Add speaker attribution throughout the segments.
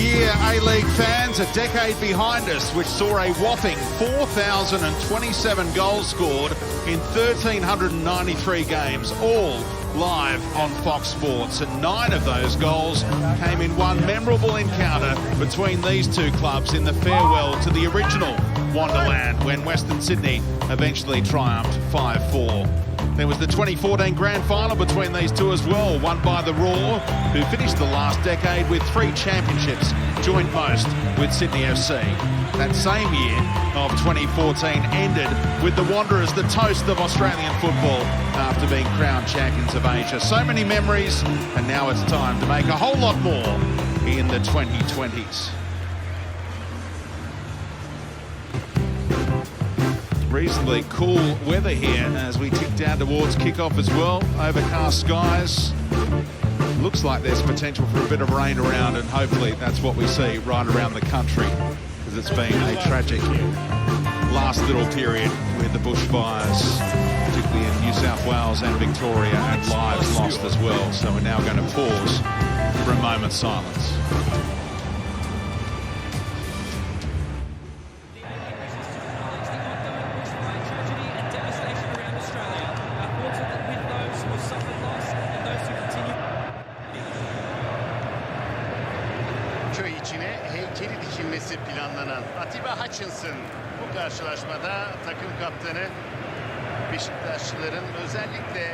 Speaker 1: year, A-League fans, a decade behind us, which saw a whopping 4,027 goals scored in 1,393 games, all live on Fox Sports. And 9 of those goals came in one memorable encounter between these two clubs in the farewell to the original Wonderland, when Western Sydney eventually triumphed 5-4. There was the 2014 Grand Final between these two as well, won by the Roar, who finished the last decade with 3 championships, joint most with Sydney FC. That same year of 2014 ended with the Wanderers the toast of Australian football after being crowned champions of Asia. So many memories, and now it's time to make a whole lot more in the 2020s. Reasonably cool weather here as we tick down towards kickoff as well. Overcast skies. Looks like there's potential for a bit of rain around, and hopefully that's what we see right around the country, because it's been a tragic last little period with the bushfires, particularly in New South Wales and Victoria, and lives lost as well. So we're now going to pause for a moment's silence.
Speaker 2: Heykeli dikilmesi planlanan Atiba Hutchinson bu karşılaşmada takım kaptanı. Beşiktaşlıların özellikle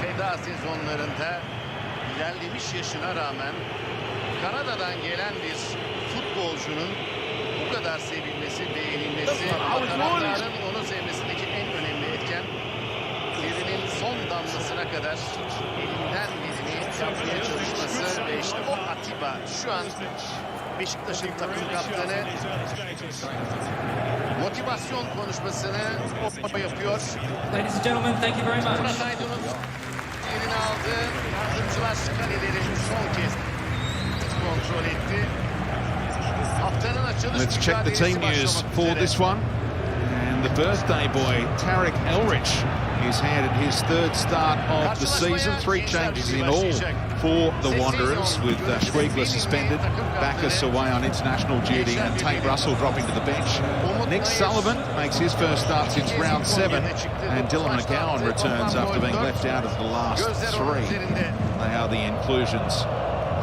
Speaker 2: feda sezonlarında ilerlemiş yaşına rağmen Kanada'dan gelen bir futbolcunun bu kadar sevilmesi, beğenilmesi, taraftarın onu sevmesindeki en önemli etken, birinin son damlasına kadar elinden geleni yapmaya çalışması ve işte o Atiba şu an Beşiktaş'ın takım kaptanı motivasyon konuşmasını o yapıyor.
Speaker 3: Ladies and gentlemen, thank you very much.
Speaker 2: Murat Aydın'ın yerini aldı. Yardımcılar kaleleri son kez kontrol etti. Haftanın açılış
Speaker 1: Let's check the team news for this one. And the birthday boy, Tarek Elrich, is handed his 3rd start of the season. 3 changes in all for the Wanderers, with Schwegler suspended, Bacchus away on international duty, and Tate Russell dropping to the bench. Nick Sullivan makes his first start since round 7, and Dylan McGowan returns after being left out of the last 3. They are the inclusions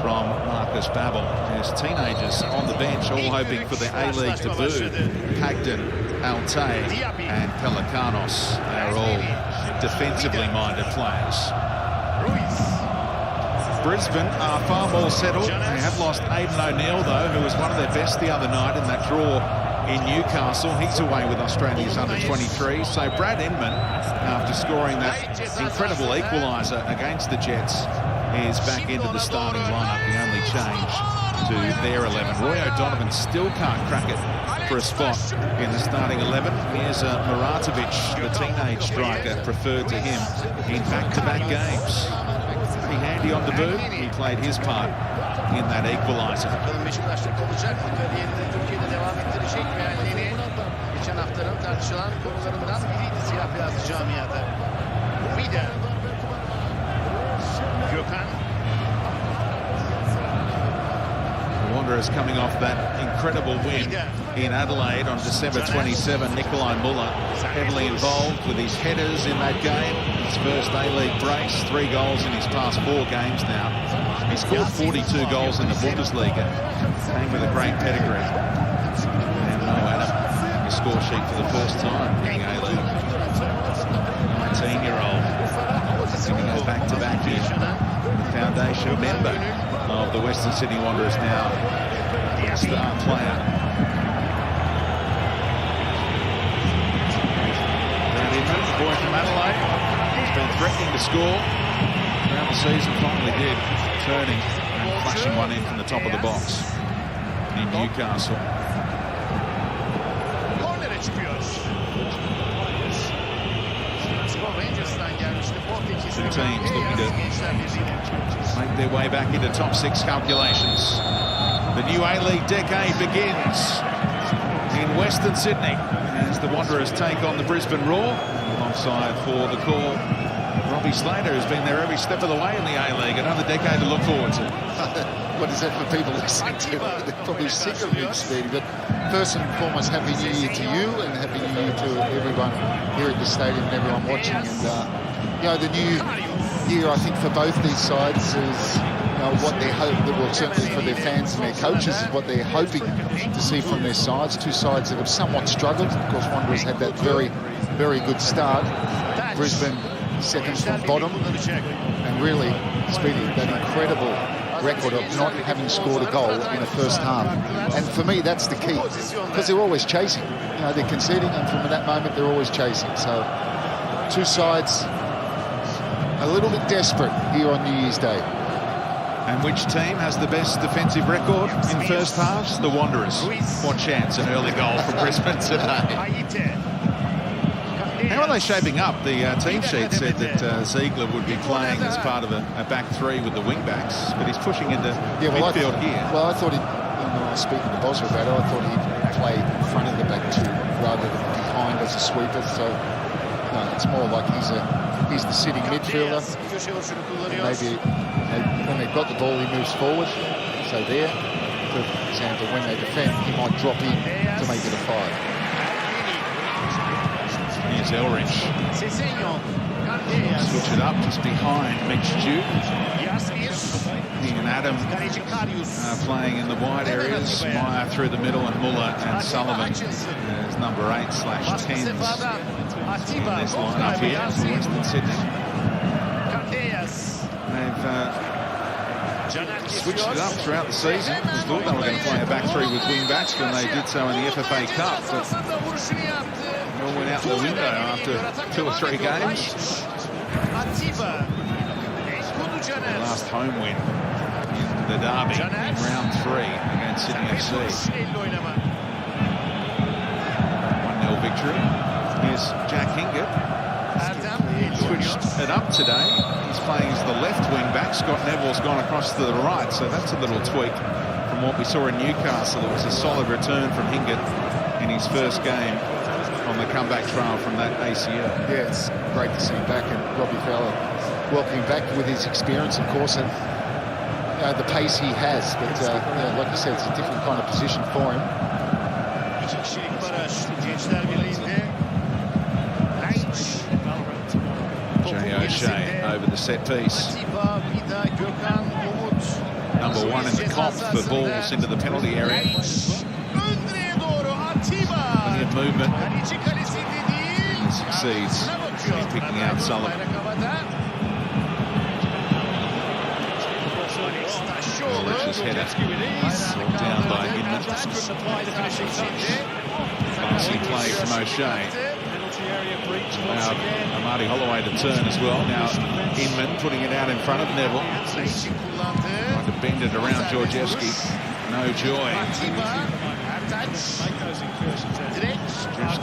Speaker 1: from Marcus Babbel. His teenagers on the bench, all hoping for their A-League debut. Pagden, Altay and Pelikanos. They are all defensively minded players. Brisbane are far more settled. They have lost Aidan O'Neill, though, who was one of their best the other night in that draw in Newcastle. He's away with Australia's under-23. So Brad Inman, after scoring that incredible equaliser against the Jets, is back into the starting lineup. The only change to their 11. Roy O'Donovan still can't crack it for a spot in the starting 11. Here's Muratovic, the teenage striker, preferred to him in back-to-back games. Pretty handy on the boot. He played his part in that equaliser.
Speaker 2: Geçen haftanın tartışılan konularından biriydi siyah beyazlı camiada. Vida. Gökhan.
Speaker 1: The Wanderers coming off that incredible win in Adelaide on December 27. Nikolai Muller heavily involved with his headers in that game. His first A-League brace, 3 goals in his past 4 games now. He scored 42 goals in the Bundesliga. Came with a great pedigree. And Mo Adam, the score sheet for the first time in A-League. 19-year-old. Going to go back-to-back here. Foundation member of the Western Sydney Wanderers now. Star player. Brad Inman, the boy from Adelaide, has been threatening to score throughout the season, finally did, turning and flashing one in from the top of the box in Newcastle. Two teams looking to make their way back into top 6 calculations. The new A-League decade begins in Western Sydney as the Wanderers take on the Brisbane Roar. Offside for the call Robbie Slater has been there every step of the way in the A-League. Another decade to look forward to.
Speaker 4: What is that for people listening to? They're probably sick of me, Steve. But first and foremost, Happy New Year to you, and Happy New Year to everyone here at the stadium and everyone watching. And you know, the new year, I think, for both these sides is what they hope. Well, certainly for their fans and their coaches, is what they're hoping to see from their sides. Two sides that have somewhat struggled. Of course, Wanderers had that very, very good start. Brisbane second from bottom, and really, Speedy, that incredible record of not having scored a goal in the first half. And for me, that's the key, because they're always chasing. You know, they're conceding, and from that moment, they're always chasing. So, two sides a little bit desperate here on New Year's Day.
Speaker 1: And which team has the best defensive record in first halves? The Wanderers. What chance? An early goal from Brisbane today. How are they shaping up? The team sheet said that Ziegler would be playing as part of a back three with the wing-backs, but he's pushing into midfield here.
Speaker 4: Well, I thought when I was speaking to Bosra about it, I thought he'd play in front of the back two rather than behind as a sweeper. So it's more like he's the sitting midfielder. And maybe when they've got the ball, he moves forward. So there, for example, when they defend, he might drop in to make it a 5.
Speaker 1: Here's Elrich. Switch it up just behind Mitch Duke. He and Adam playing in the wide areas. Meyer through the middle, and Muller and Sullivan as number 8/10s in this lineup here for Western Sydney. They've switched it up throughout the season. We thought they were going to play a back three with wing backs when they did so in the FFA Cup, but it all went out the window after 2 or 3 games. The last home win in the derby in round 3 against Sydney FC. 1-0 victory. Here's Jack Hingett. Switched it up today. He's playing as the left wing back. Scott Neville's gone across to the right, so that's a little tweak from what we saw in Newcastle. It was a solid return from Hingett in his first game on the comeback trail from that ACL.
Speaker 4: Yeah, it's great to see him back, and Robbie Fowler welcoming back with his experience, of course, and the pace he has. But like you said, it's a different kind of position for him.
Speaker 1: Jay O'Shea over the set piece. Number 1 in the comp for balls into the penalty area. Plenty of movement. He succeeds in picking out Sullivan. Rich's header brought down by Inman. Classy play from O'Shea. Allowed Amadi Holloway to turn as well. Now Inman putting it out in front of Neville. Trying to bend it around Georgievski. No joy. Georgievski,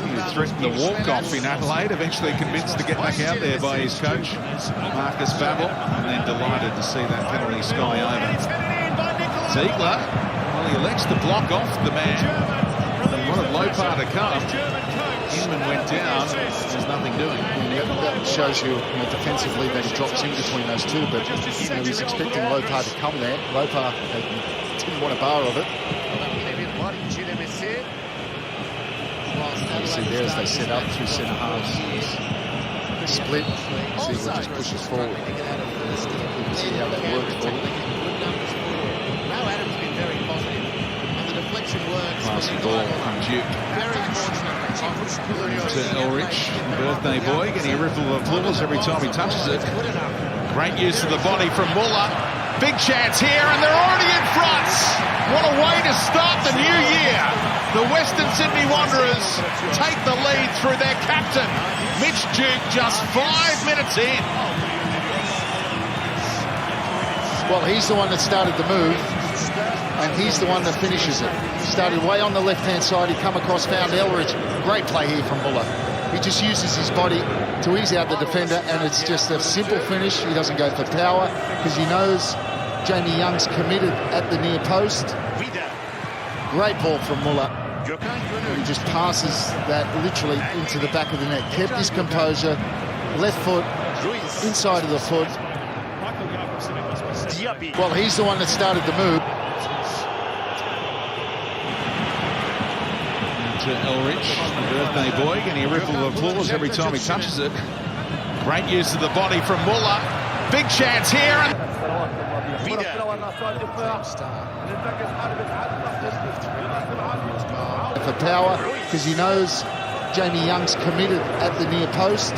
Speaker 1: who threatened the walk-off in Adelaide, eventually convinced to get back out there by his coach, Marcus Babbel, and then delighted to see that penalty sky over. Ziegler, well, he elects to block off the man. He wanted Lopar to come. Inman went down. There's nothing doing.
Speaker 4: That shows you, defensively that he drops in between those two, but he's expecting Lopar to come there. Lopar didn't want a bar of it. You see there as they set up through centre halves. Split. Ziegler just pushes forward. You can see how that works for him.
Speaker 1: Classy ball from Duke. To Elrich, birthday boy, getting a ripple of applause every time he touches it. Great use of the body from Muller. Big chance here, and they're already in front. What a way to start the new year. The Western Sydney Wanderers take the lead through their captain, Mitch Duke, just 5 minutes in.
Speaker 4: Well, he's the one that started the move, and he's the one that finishes it. Started way on the left-hand side. He come across, found Elrich. Great play here from Muller. He just uses his body to ease out the defender, and it's just a simple finish. He doesn't go for power because he knows Jamie Young's committed at the near post. Great ball from Muller. And he just passes that literally into the back of the net. Kept his composure, left foot, inside of the foot. Well, he's the one that started the move.
Speaker 1: To Elrich, the birthday boy, getting a ripple of applause every time he touches it. Great use of the body from Muller. Big chance here.
Speaker 4: For power, because he knows Jamie Young's committed at the near post.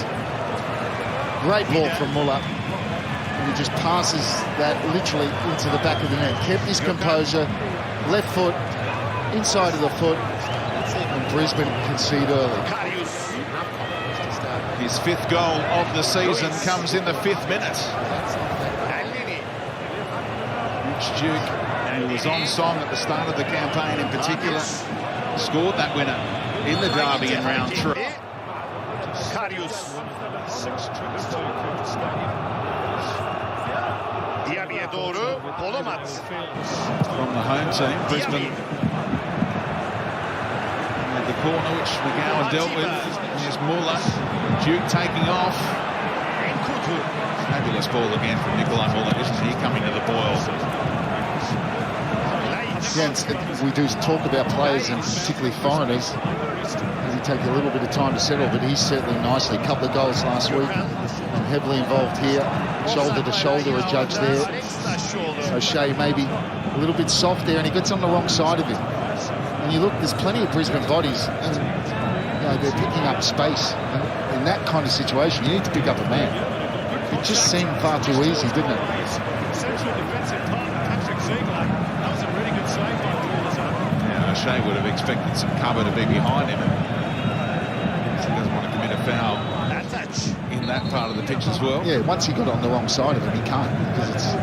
Speaker 4: Great ball from Muller. And he just passes that literally into the back of the net. Kept his composure. Left foot, inside of the foot. And Brisbane concede early.
Speaker 1: His 5th goal of the season comes in the 5th minute. Rich Duke, who was on song at the start of the campaign in particular, scored that winner in the derby in round 3. From the home team, Brisbane had the corner which McGowan dealt with. There's Muller, Duke taking off. Fabulous ball again from Nikolai Muller, isn't he, coming to the boil?
Speaker 4: Yeah, we do talk about players, and particularly foreigners, as he take a little bit of time to settle, but he's settling nicely. A couple of goals last week, and heavily involved here. Shoulder to shoulder, a judge there. So Shea maybe a little bit soft there, and he gets on the wrong side of him. And you look, there's plenty of Brisbane bodies, and they're picking up space. And in that kind of situation, you need to pick up a man. It just seemed far too easy, didn't it?
Speaker 1: Yeah, Shea would have expected some cover to be behind him. He doesn't want to commit a foul in that part of the pitch as well.
Speaker 4: Yeah, once he got on the wrong side of him, he can't, because it's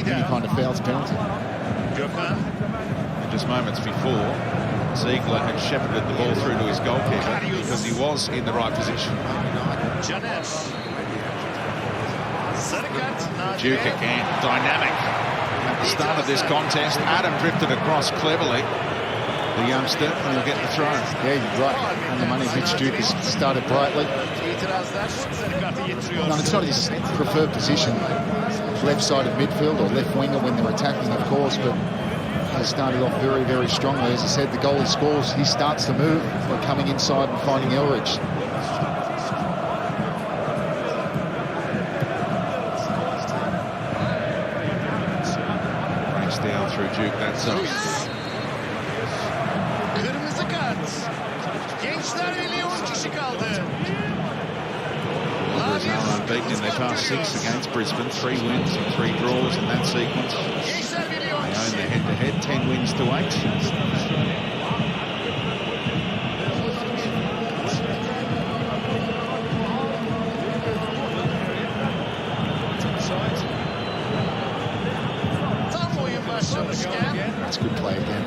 Speaker 4: any kind of foul's penalty.
Speaker 1: And just moments before, Ziegler had shepherded the ball through to his goalkeeper because he was in the right position. Duke again, dynamic. At the start of this contest, Adam drifted across cleverly. The youngster, and he'll get the throw.
Speaker 4: Yeah, you're right. And the money Rich Duke has started brightly. No, it's not his preferred position. Left side of midfield or left winger when they're attacking, of course, but he started off very, very strongly. As I said, the goal he scores, he starts to move by coming inside and finding Elrich.
Speaker 1: Breaks down through Duke that zone. Wanderers are unbeaten in their past 6 against Brisbane. 3 wins and 3 draws in that sequence. They own their head-to-head, 10 wins to 8.
Speaker 4: That's good play again.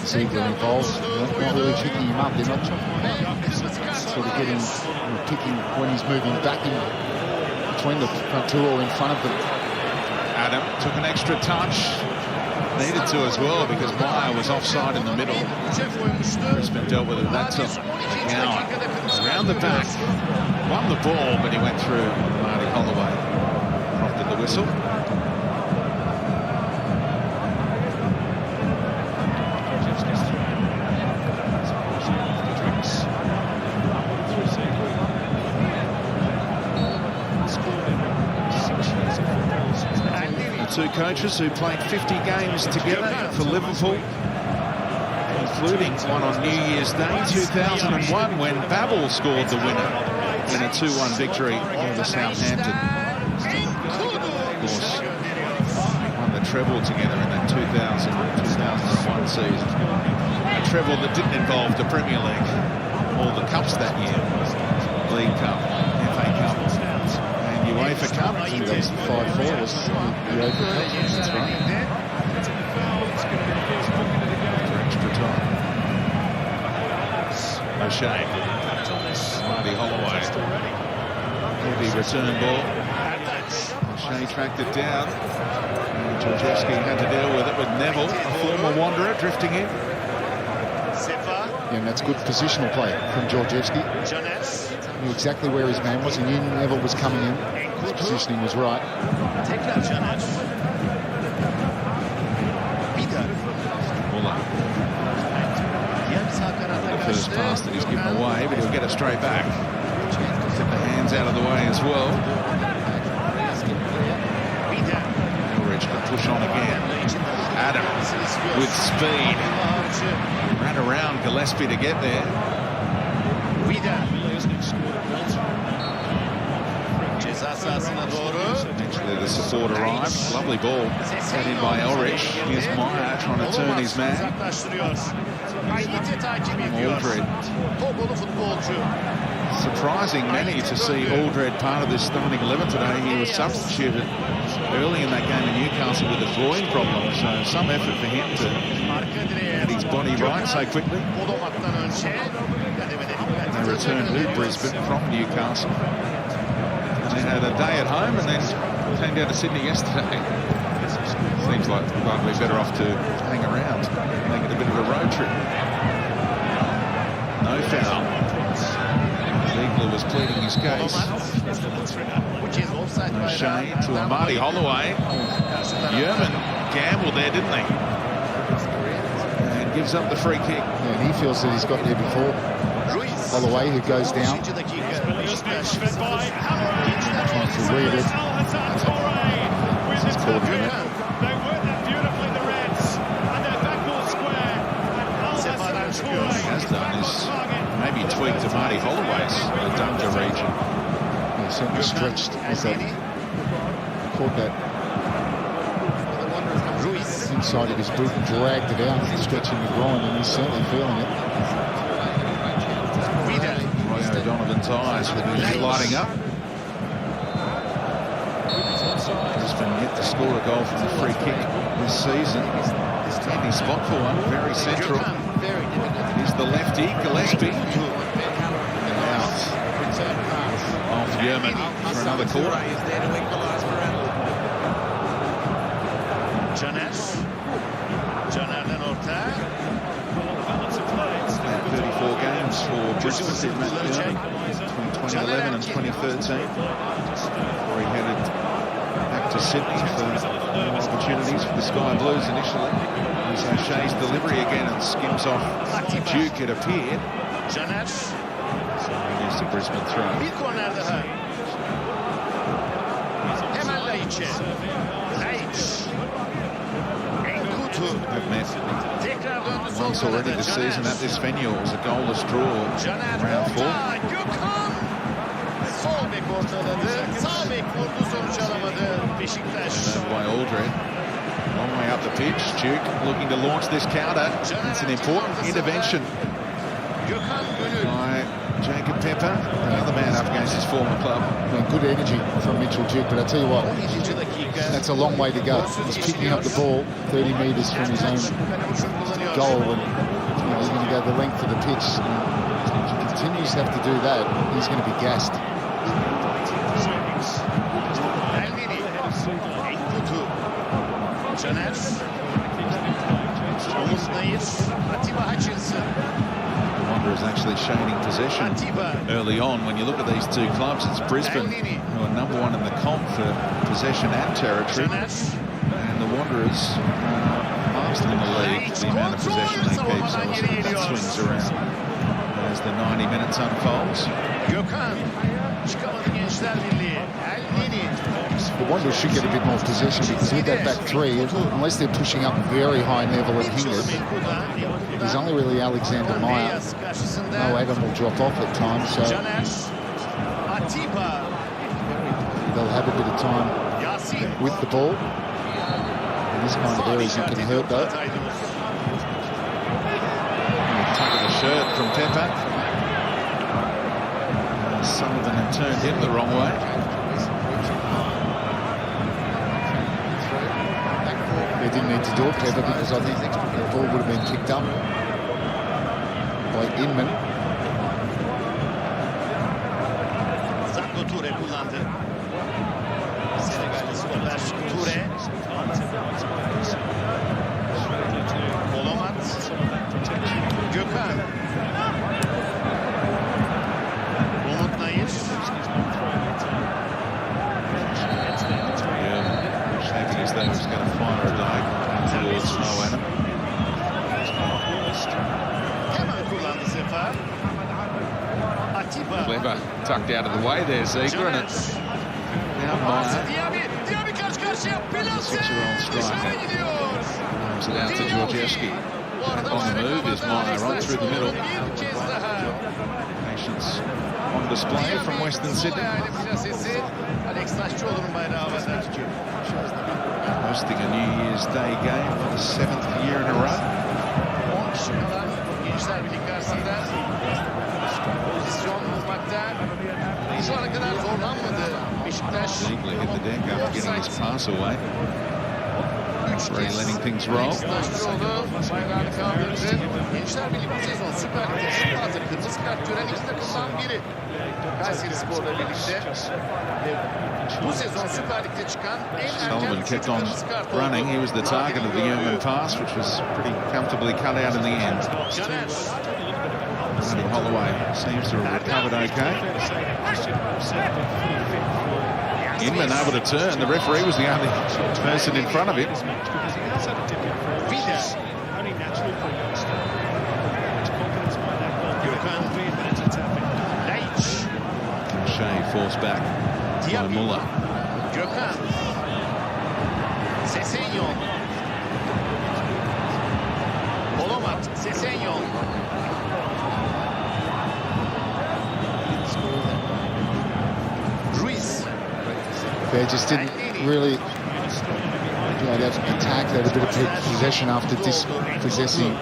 Speaker 4: Ziegler involved. Not really picking him up. They're not sort of getting picking when he's moving back in between the front two or in front of them.
Speaker 1: Adam took an extra touch. Needed to as well because Meyer was offside in the middle. Brisbane dealt with it that time. McGowan around the back. Won the ball, but he went through Marty Holloway. Prompted the whistle. Two coaches who played 50 games together for Liverpool, including one on New Year's Day 2001 when Babel scored the winner in a 2-1 victory over Southampton. Of course, won the treble together in that 2000-2001 season. A treble that didn't involve the Premier League, all the cups that year. League Cup, FA Cup, UEFA Cup.
Speaker 4: I think that was the 5-4 was the UEFA Cup. That's right.
Speaker 1: For extra time. O'Shea. Marty Holloway. Heavy return ball. O'Shea tracked it down. And Georgievski had to deal with it with Neville, a former Wanderer, drifting in.
Speaker 4: Again, that's good positional play from Georgievski. Knew exactly where his man was. He knew Neville was coming in. His positioning was right.
Speaker 1: The first pass that he's given away, but he'll get it straight back. Get the hands out of the way as well. Ulrich can push on again. Adam with speed. Ran around Gillespie to get there. Eventually the support arrives. Lovely ball. Set in by Ulrich. Here's Meyer trying to turn his man. Aldred. Surprising many to see Aldred part of this starting 11 today. He was substituted early in that game in Newcastle with a groin problem, so some effort for him to get his body right so quickly. They returned to Brisbane from Newcastle. And they had a day at home and then came down to Sydney yesterday. Seems like they'd be better off to hang around, make it a bit of a road trip. No foul. Ziegler was pleading his case. No shade to Amadi Holloway. Yerman gambled there, didn't he? And gives up the free kick.
Speaker 4: Yeah, and he feels that he's got there before. Holloway, who goes down. Trying to read it. He's called him.
Speaker 1: Has done is maybe tweaked Amadi Holloway's Dunga region.
Speaker 4: Yeah, certainly stretched as they caught that inside of his boot and dragged it out, stretching the groin, and he's certainly feeling it.
Speaker 1: Roy O'Donovan's eyes with his lighting up. Brisbane yet to score a goal from the free kick this season. Handy spot for one, very central. He's the lefty, Gillespie. Out off Yerman for another corner. 34 games for Brisbane between 2011 and 2013. Before he headed back to Sydney for more opportunities for the Sky Blues initially. Here's O'Shea's delivery again and skims off Duke, it appeared. So here's the Brisbane throw. They've met once already this season at this venue. It was a goalless draw in round 4. And by Aldred. Long way up the pitch. Duke looking to launch this counter. It's an important intervention by Jacob Pepper, another man up against his former club.
Speaker 4: Yeah, good energy from Mitchell Duke, but I tell you what, that's a long way to go. He's picking up the ball 30 metres from his own goal, and he's going to go the length of the pitch. And if he continues to have to do that, he's going to be gassed.
Speaker 1: Wanderers actually shading possession early on. When you look at these two clubs, it's Brisbane who are number 1 in the comp for possession and territory, and the Wanderers last in the league for the amount of possession they keep. So that swings around as the 90 minutes unfolds.
Speaker 4: The Wanderers should get a bit more possession, because with that back three, unless they're pushing up very high level at Hingard, there's only really Alexander Meyer. No, Adam will drop off at times, so they'll have a bit of time with the ball. In this kind of areas you can hurt though.
Speaker 1: Tuck of the shirt from Pepper. Sullivan had turned him the wrong way.
Speaker 4: They didn't need to do it, Pepper, because I think the ball would have been kicked up by Inman.
Speaker 1: Clever, tucked out of the way there, Ziegler, and it's now Meyer. 6-year-old striker. Comes it out to Georgievski. On the move is Meyer, on through the middle. Patience on display from Western Sydney. Hosting a New Year's Day game for the 7th year in a row. Ziegler hit the deck after getting his pass away. Referee letting things roll. Sullivan kept on running. He was the target of the Inman pass, which was pretty comfortably cut out in the end. Marty Holloway seems to have recovered okay. Inman able to turn. The referee was the only person in front of him. Shea forced back by Muller.
Speaker 4: They just didn't really, that attack. They had a bit of possession after dispossessing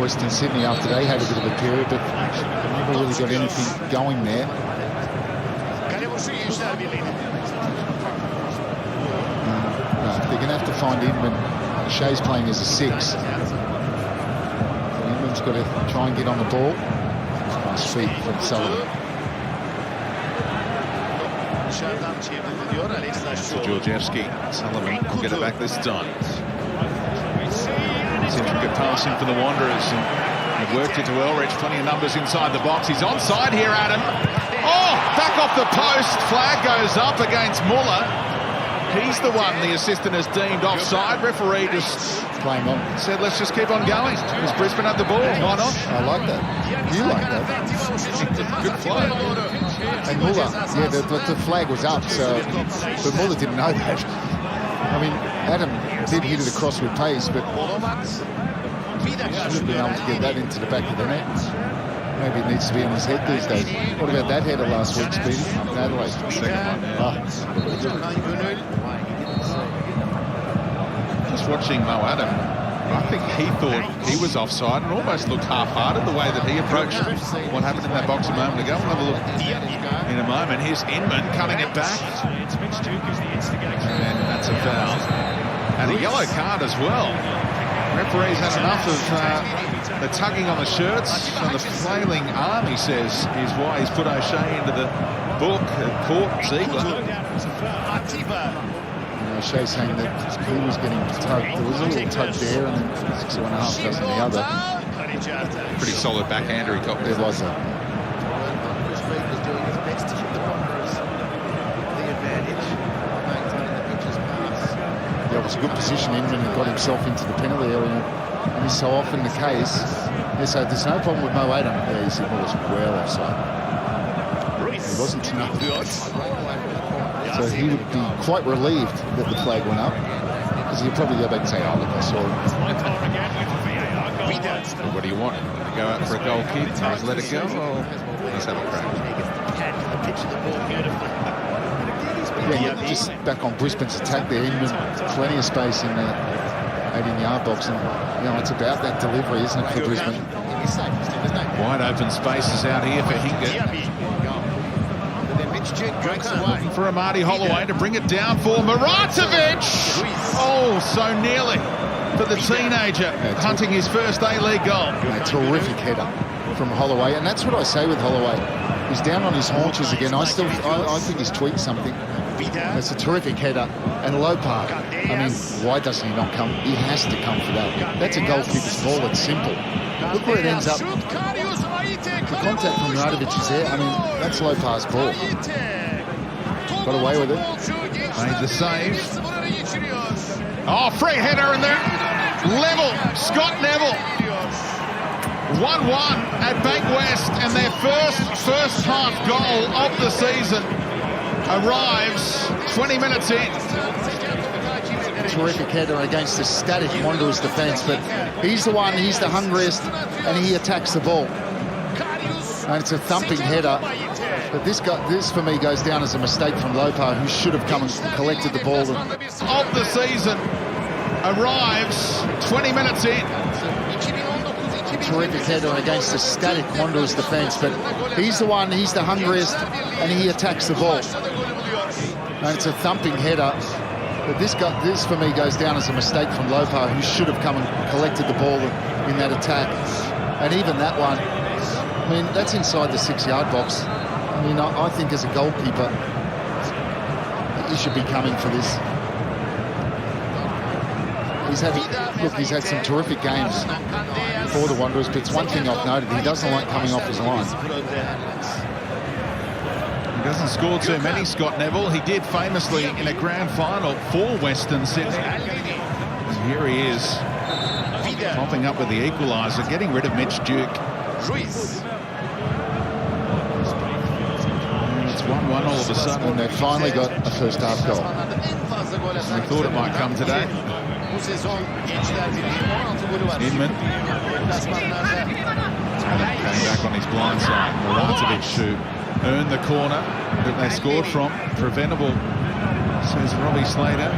Speaker 4: Western Sydney after they had a bit of a period, but never really got anything going there. They're going to have to find Inman. Shea's playing as a 6. Inman's got to try and get on the ball. Nice feet from Sullivan.
Speaker 1: To Georgievski. Sullivan will get it back this time. Intricate passing for the Wanderers, and worked it to Elrich. Plenty of numbers inside the box. He's onside here, Adam. Oh, back off the post. Flag goes up against Muller. He's the one the assistant has deemed offside. Referee just
Speaker 4: playing on.
Speaker 1: Said, let's just keep on going. Because Brisbane had the ball. Why not?
Speaker 4: I like that. You like that.
Speaker 1: Good flow.
Speaker 4: And Muller, yeah, the flag was up, so but Muller didn't know that. I mean, Adam did hit it across with pace, but he should have been able to get that into the back of the net. Maybe it needs to be on his head these days. What about that header last week, Speedy? Up in Adelaide.
Speaker 1: Second one, yeah. Just watching Mo Adam, I think he thought he was offside and almost looked half-hearted the way that he approached what happened in that box a moment ago. We'll have a look in a moment. Here's Inman cutting it back. And that's a foul. And a yellow card as well. Referee's had enough of the tugging on the shirts and the flailing arm, he says, is why he's put O'Shea into the book and caught Ziegler.
Speaker 4: O'Shea saying that he was getting tugged. There was a little tug there and then 6.5 dozen the other.
Speaker 1: Pretty solid backhander he got there.
Speaker 4: There was a. Yeah, it was a good position. Inman got himself into the penalty area, and it's so often the case. Yeah, so there's no problem with Mo Adam. Yeah, he said it was well offside. He wasn't to know. So he would be quite relieved that the flag went up, because he'd probably go back and say, oh, look, I saw it.
Speaker 1: What do you want? To go out for a goal kick? Just let it go? Or let's have a crack.
Speaker 4: Yeah, just back on Brisbane's attack there. Inman, plenty of space in the 18-yard box. And, it's about that delivery, isn't it, for Brisbane?
Speaker 1: Wide open spaces out here for Hinga. Looking for a Marty Holloway to bring it down for Muratovic. Oh, so nearly for the teenager, hunting his first A-League goal.
Speaker 4: A terrific header from Holloway, and that's what I say with Holloway. He's down on his haunches again. I think he's tweaked something. It's a terrific header and low park. I mean, why doesn't he not come? He has to come for that. That's a goalkeeper's ball. It's simple. Look where it ends up. The contact from Muratovic is there. I mean, that's low pass ball. Got away with it.
Speaker 1: Made the save. Oh, free header in there. Level. Scott Neville. 1-1 at Bank West, and their first first half goal of the season arrives 20 minutes in.
Speaker 4: Terrific header against the static Wanderers defence, but he's the hungriest, and he attacks the ball. And it's a thumping header, but this for me goes down as a mistake from Lopa, who should have come and collected the ball.
Speaker 1: Of the season arrives 20 minutes in.
Speaker 4: Terrific header against the static Wanderers defence, but he's the hungriest, and he attacks the ball. And it's a thumping header, but this for me goes down as a mistake from Lopa, who should have come and collected the ball in that attack. And even that one, I mean, that's inside the 6-yard box. I mean, I think as a goalkeeper, he should be coming for this. He's had some terrific games for the Wanderers, but it's one thing I've noted, he doesn't like coming off his line.
Speaker 1: He doesn't score too many, Scott Neville. He did famously in a grand final for Western Sydney. And here he is, popping up with the equaliser, getting rid of Mitch Duke. And it's 1-1 all of a sudden.
Speaker 4: And they've finally got a first half goal.
Speaker 1: We thought it might come today. Inman came back on his blind side. Moratovic to earn the corner that they scored from. Preventable, says Robbie Slater.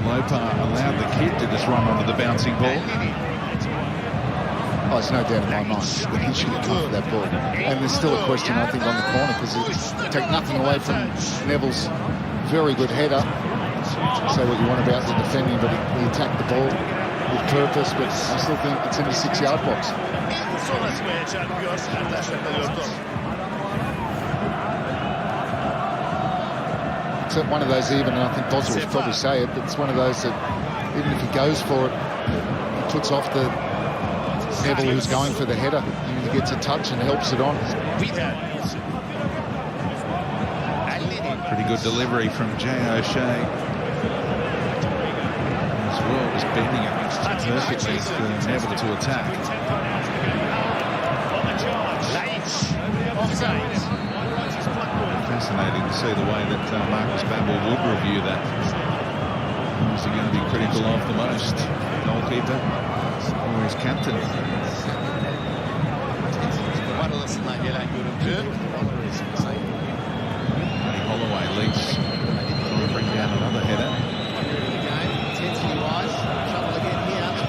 Speaker 1: Lopa allowed the kid to just run onto the bouncing ball.
Speaker 4: Oh, there's no doubt in my mind that he should have come for that ball. And there's still a question, I think, on the corner, because it take nothing away from Neville's very good header. Say what you want about the defending, but he attacked the ball with purpose, but I still think it's in the 6-yard box. It's one of those, even, and I think Boswell would probably say it, but it's one of those that even if he goes for it, he puts off the Neville who's going for the header. He gets a touch and helps it on.
Speaker 1: Pretty good delivery from Jay O'Shea. As well, was bending it perfectly for Neville to attack. Fascinating to see the way that Marcus Babel would review that. Who's he going to be critical of the most? Goalkeeper or his captain? Holloway leaps, trying to bring down another header.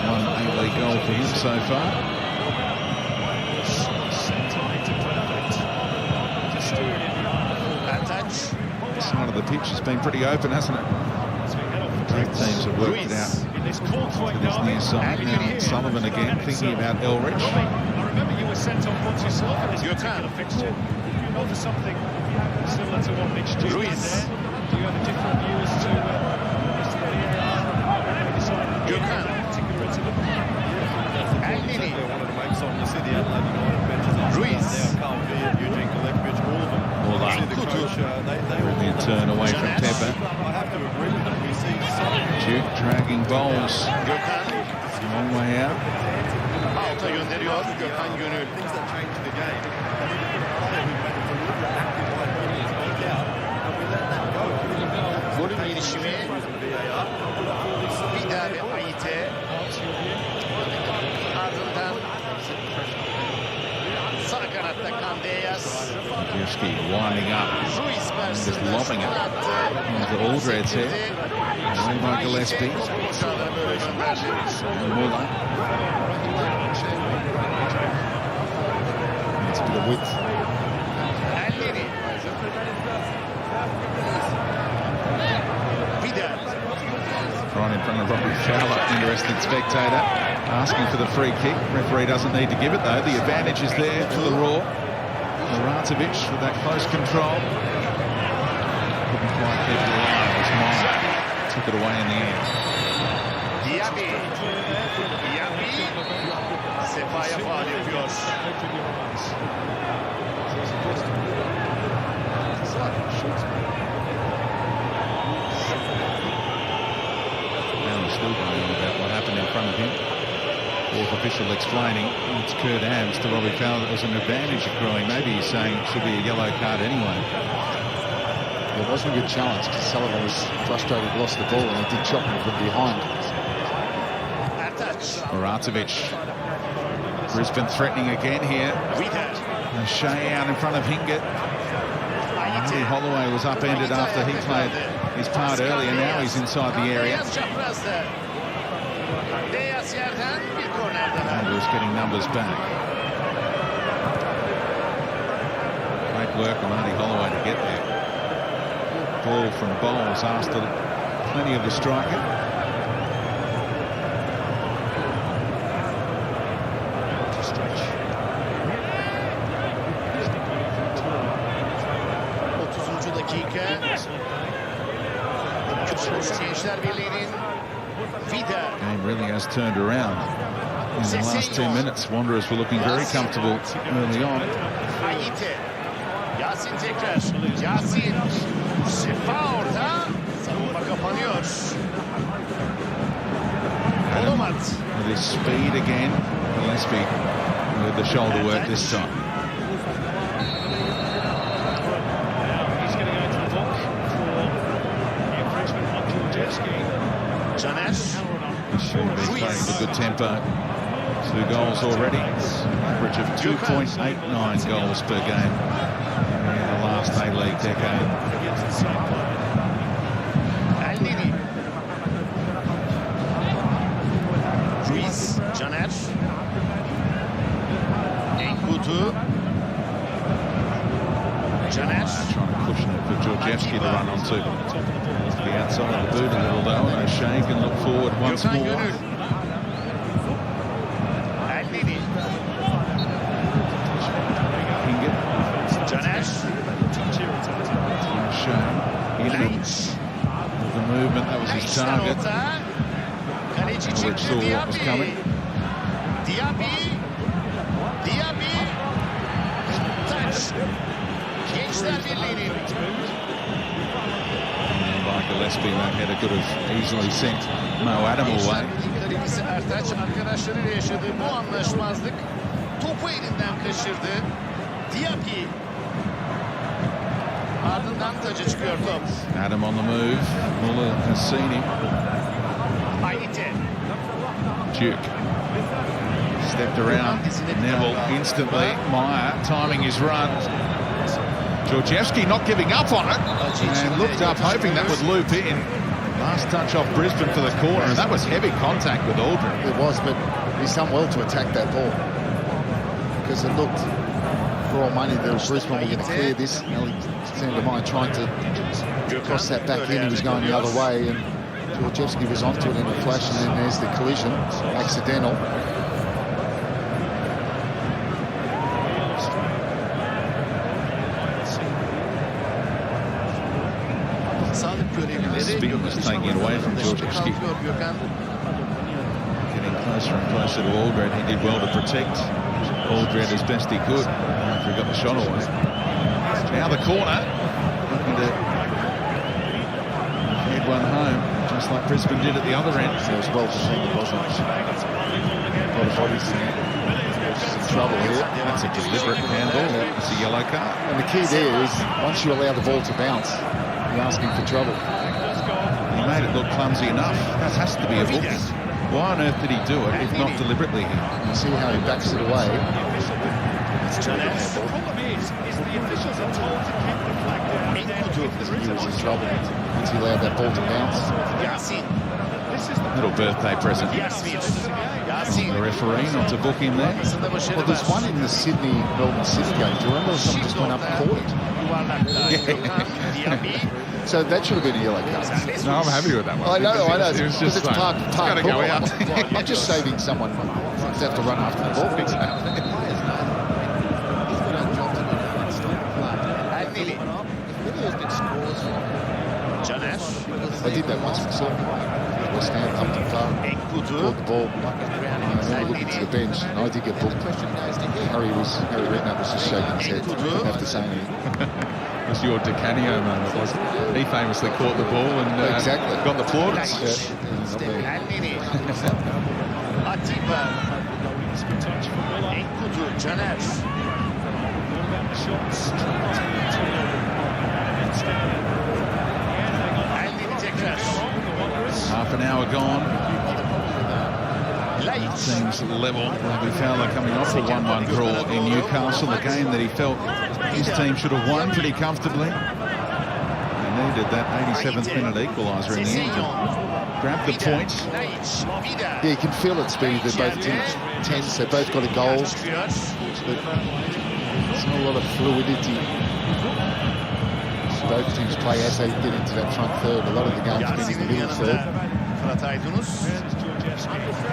Speaker 1: One A-League goal for him so far. This side of the pitch has been pretty open, hasn't it? Both teams have worked it out to this near side. Now Sullivan again, thinking about Elrich.
Speaker 5: I remember you were sent on once yourself in this particular fixture. Do you know for something similar to what Mitch Duke did there? Do you have a different view as to particular incident?
Speaker 6: One of the mates on the City Adelaide United benches now, Carl Beard, Eugene Gillespie, all of them.
Speaker 1: All that.
Speaker 6: The coach, they all
Speaker 1: Brilliant turn away from Pepper.
Speaker 6: I have to agree with them. We see
Speaker 1: Duke dragging bowls. Long way out.
Speaker 2: Alta gönderiyor Gökhan Gönül.
Speaker 6: things that change the game. And if you've got a player who made a deliberate active liability to speak out, and we let that go.
Speaker 2: Golün gelişimi Vida ve Aite. Ardından sağ kanatta Candeias.
Speaker 1: Gierski winding up,
Speaker 2: Ruiz
Speaker 1: just lobbing it. The Aldred's here. Away by Gillespie. Muller.
Speaker 4: It's a bit of width.
Speaker 1: Right in front of Robbie Fowler, interested spectator, asking for the free kick. Referee doesn't need to give it though. The advantage is there for the Raw. Moratovic with that close control. Couldn't quite keep it alive. It was Meyer. Took it away in the end.
Speaker 2: Diaby. Sefa'ya faul yapıyor.
Speaker 1: Now he's still going on about what happened in front of him. Fourth official official explaining it's Kurt Abs to Robbie Fowler that was an advantage accruing. Maybe he's saying it should be a yellow card anyway.
Speaker 4: It wasn't a good challenge because Sullivan was frustrated, lost the ball, and he did chop him from behind.
Speaker 1: Muratovic. Brisbane threatening again here. Shea out in front of Hingett. Andy Holloway was upended after he played his part earlier. Now he's inside the area. Andrews getting numbers back. Great work from Andy Holloway to get there. Ball from Bowles after plenty of the striker. Game really has turned around in the last 2 minutes. Wanderers were looking very comfortable early on.
Speaker 2: Yasin tekrar. Yasin. Şifa orta. Savunma kapanıyor. Olomat.
Speaker 1: With his speed again. Gillespie with the shoulder work this time.
Speaker 5: He's going to go to the book for the infringement on Georgievski.
Speaker 2: Caner.
Speaker 1: He's playing with good tempo. 2 goals already. Average of 2.89 goals per game in the last A-League decade.
Speaker 2: Elneny. Ruiz. Caner. Enkudu. Caner.
Speaker 1: Trying to cushion it for Georgievski to run onto the outside of the boot a little though, and O'Shea can look forward once more.
Speaker 2: Elneny.
Speaker 1: Hingett.
Speaker 2: Caner.
Speaker 1: O'Shea. Inman. With the movement, that was his target.
Speaker 2: Kaleci
Speaker 1: Which
Speaker 2: çıktı
Speaker 1: saw what was
Speaker 2: Diaby.
Speaker 1: coming.
Speaker 2: Diaby. Taç. Gençler Birliği'nin.
Speaker 1: By Gillespie, that header could have easily sent Mo Adam away.
Speaker 2: Gençler Birliği kalecisi Ertaç arkadaşlarıyla yaşadığı bu anlaşmazlık topu elinden kaçırdı. Diaby. Ardından taca çıkıyor top.
Speaker 1: Adam on the move. Muller has seen him.
Speaker 2: Ayite.
Speaker 1: Duke. Stepped around. Neville instantly. Meyer timing his run. Georgievski not giving up on it. And looked up hoping that would loop in. Last touch off Brisbane for the corner. And that was heavy contact with Aldrin.
Speaker 4: It was, but he's done well to attack that ball. Because it looked, for all money, that Brisbane were going to clear this. Alexander Meyer trying to cross that back in. He was going the other way. And Georgievski was onto it in a flash. And then there's the collision. Accidental.
Speaker 2: Spin
Speaker 1: was taking it away from Georgievski. Getting closer and closer to Aldred. He did well to protect Aldred as best he could after he got the shot away. Now the corner. Looking to head one home, just like Brisbane did at the other end.
Speaker 4: So it was well defended, wasn't it? A lot of bodies in trouble here.
Speaker 1: That's a deliberate handball. It's a yellow card.
Speaker 4: And the key there is, once you allow the ball to bounce, you're asking for trouble.
Speaker 1: He made it look clumsy enough. That has to be a book. Why on earth did he do it, if not deliberately here?
Speaker 4: You see how he backs it away.
Speaker 5: The problem is the officials are told to keep the flag down.
Speaker 4: He was in trouble once he allowed that ball to bounce.
Speaker 2: Yasin.
Speaker 1: Little birthday present.
Speaker 2: Yasin.
Speaker 1: The referee not to book him there.
Speaker 4: Well, there's one in the Melbourne City game. Do you remember someone just went up and caught it? So that should have been a yellow card.
Speaker 1: No, I'm happy with that one.
Speaker 4: I know.
Speaker 1: It was just
Speaker 4: it's
Speaker 1: like,
Speaker 4: part
Speaker 1: it's got to go out.
Speaker 4: I'm just saving someone to have to run after the ball.
Speaker 2: Caner.
Speaker 4: I did that once myself. West Ham up to far, caught the ball, and then I looked into the bench, and I did get booked. Harry Redknapp was just shaking his head. Didn't have to say anything.
Speaker 1: It was your DeCanio moment, wasn't it? He famously caught the ball and got the plaudits.
Speaker 2: Elneny. Atiba.
Speaker 5: Good touch from Miller.
Speaker 2: Enkudu, Caner.
Speaker 5: What about the shots?
Speaker 2: Eldini tekrar.
Speaker 1: Half an hour gone.
Speaker 2: Laiç.
Speaker 1: Teams level. Robbie Fowler coming off a 1-1 draw in Newcastle, a game that he felt his team should have won pretty comfortably. They needed that 87th minute equaliser in the end to grab the point.
Speaker 2: Laiç, Vida.
Speaker 4: Yeah, you can feel it, Speedy. They're both teams tense. They've both got a goal.
Speaker 2: Çıkıyor.
Speaker 4: There's not a lot of fluidity. Both teams play as they get into that front third. A lot of the games been in the
Speaker 2: Yasin'in
Speaker 4: middle third.
Speaker 2: yanında Fırat Aydınus.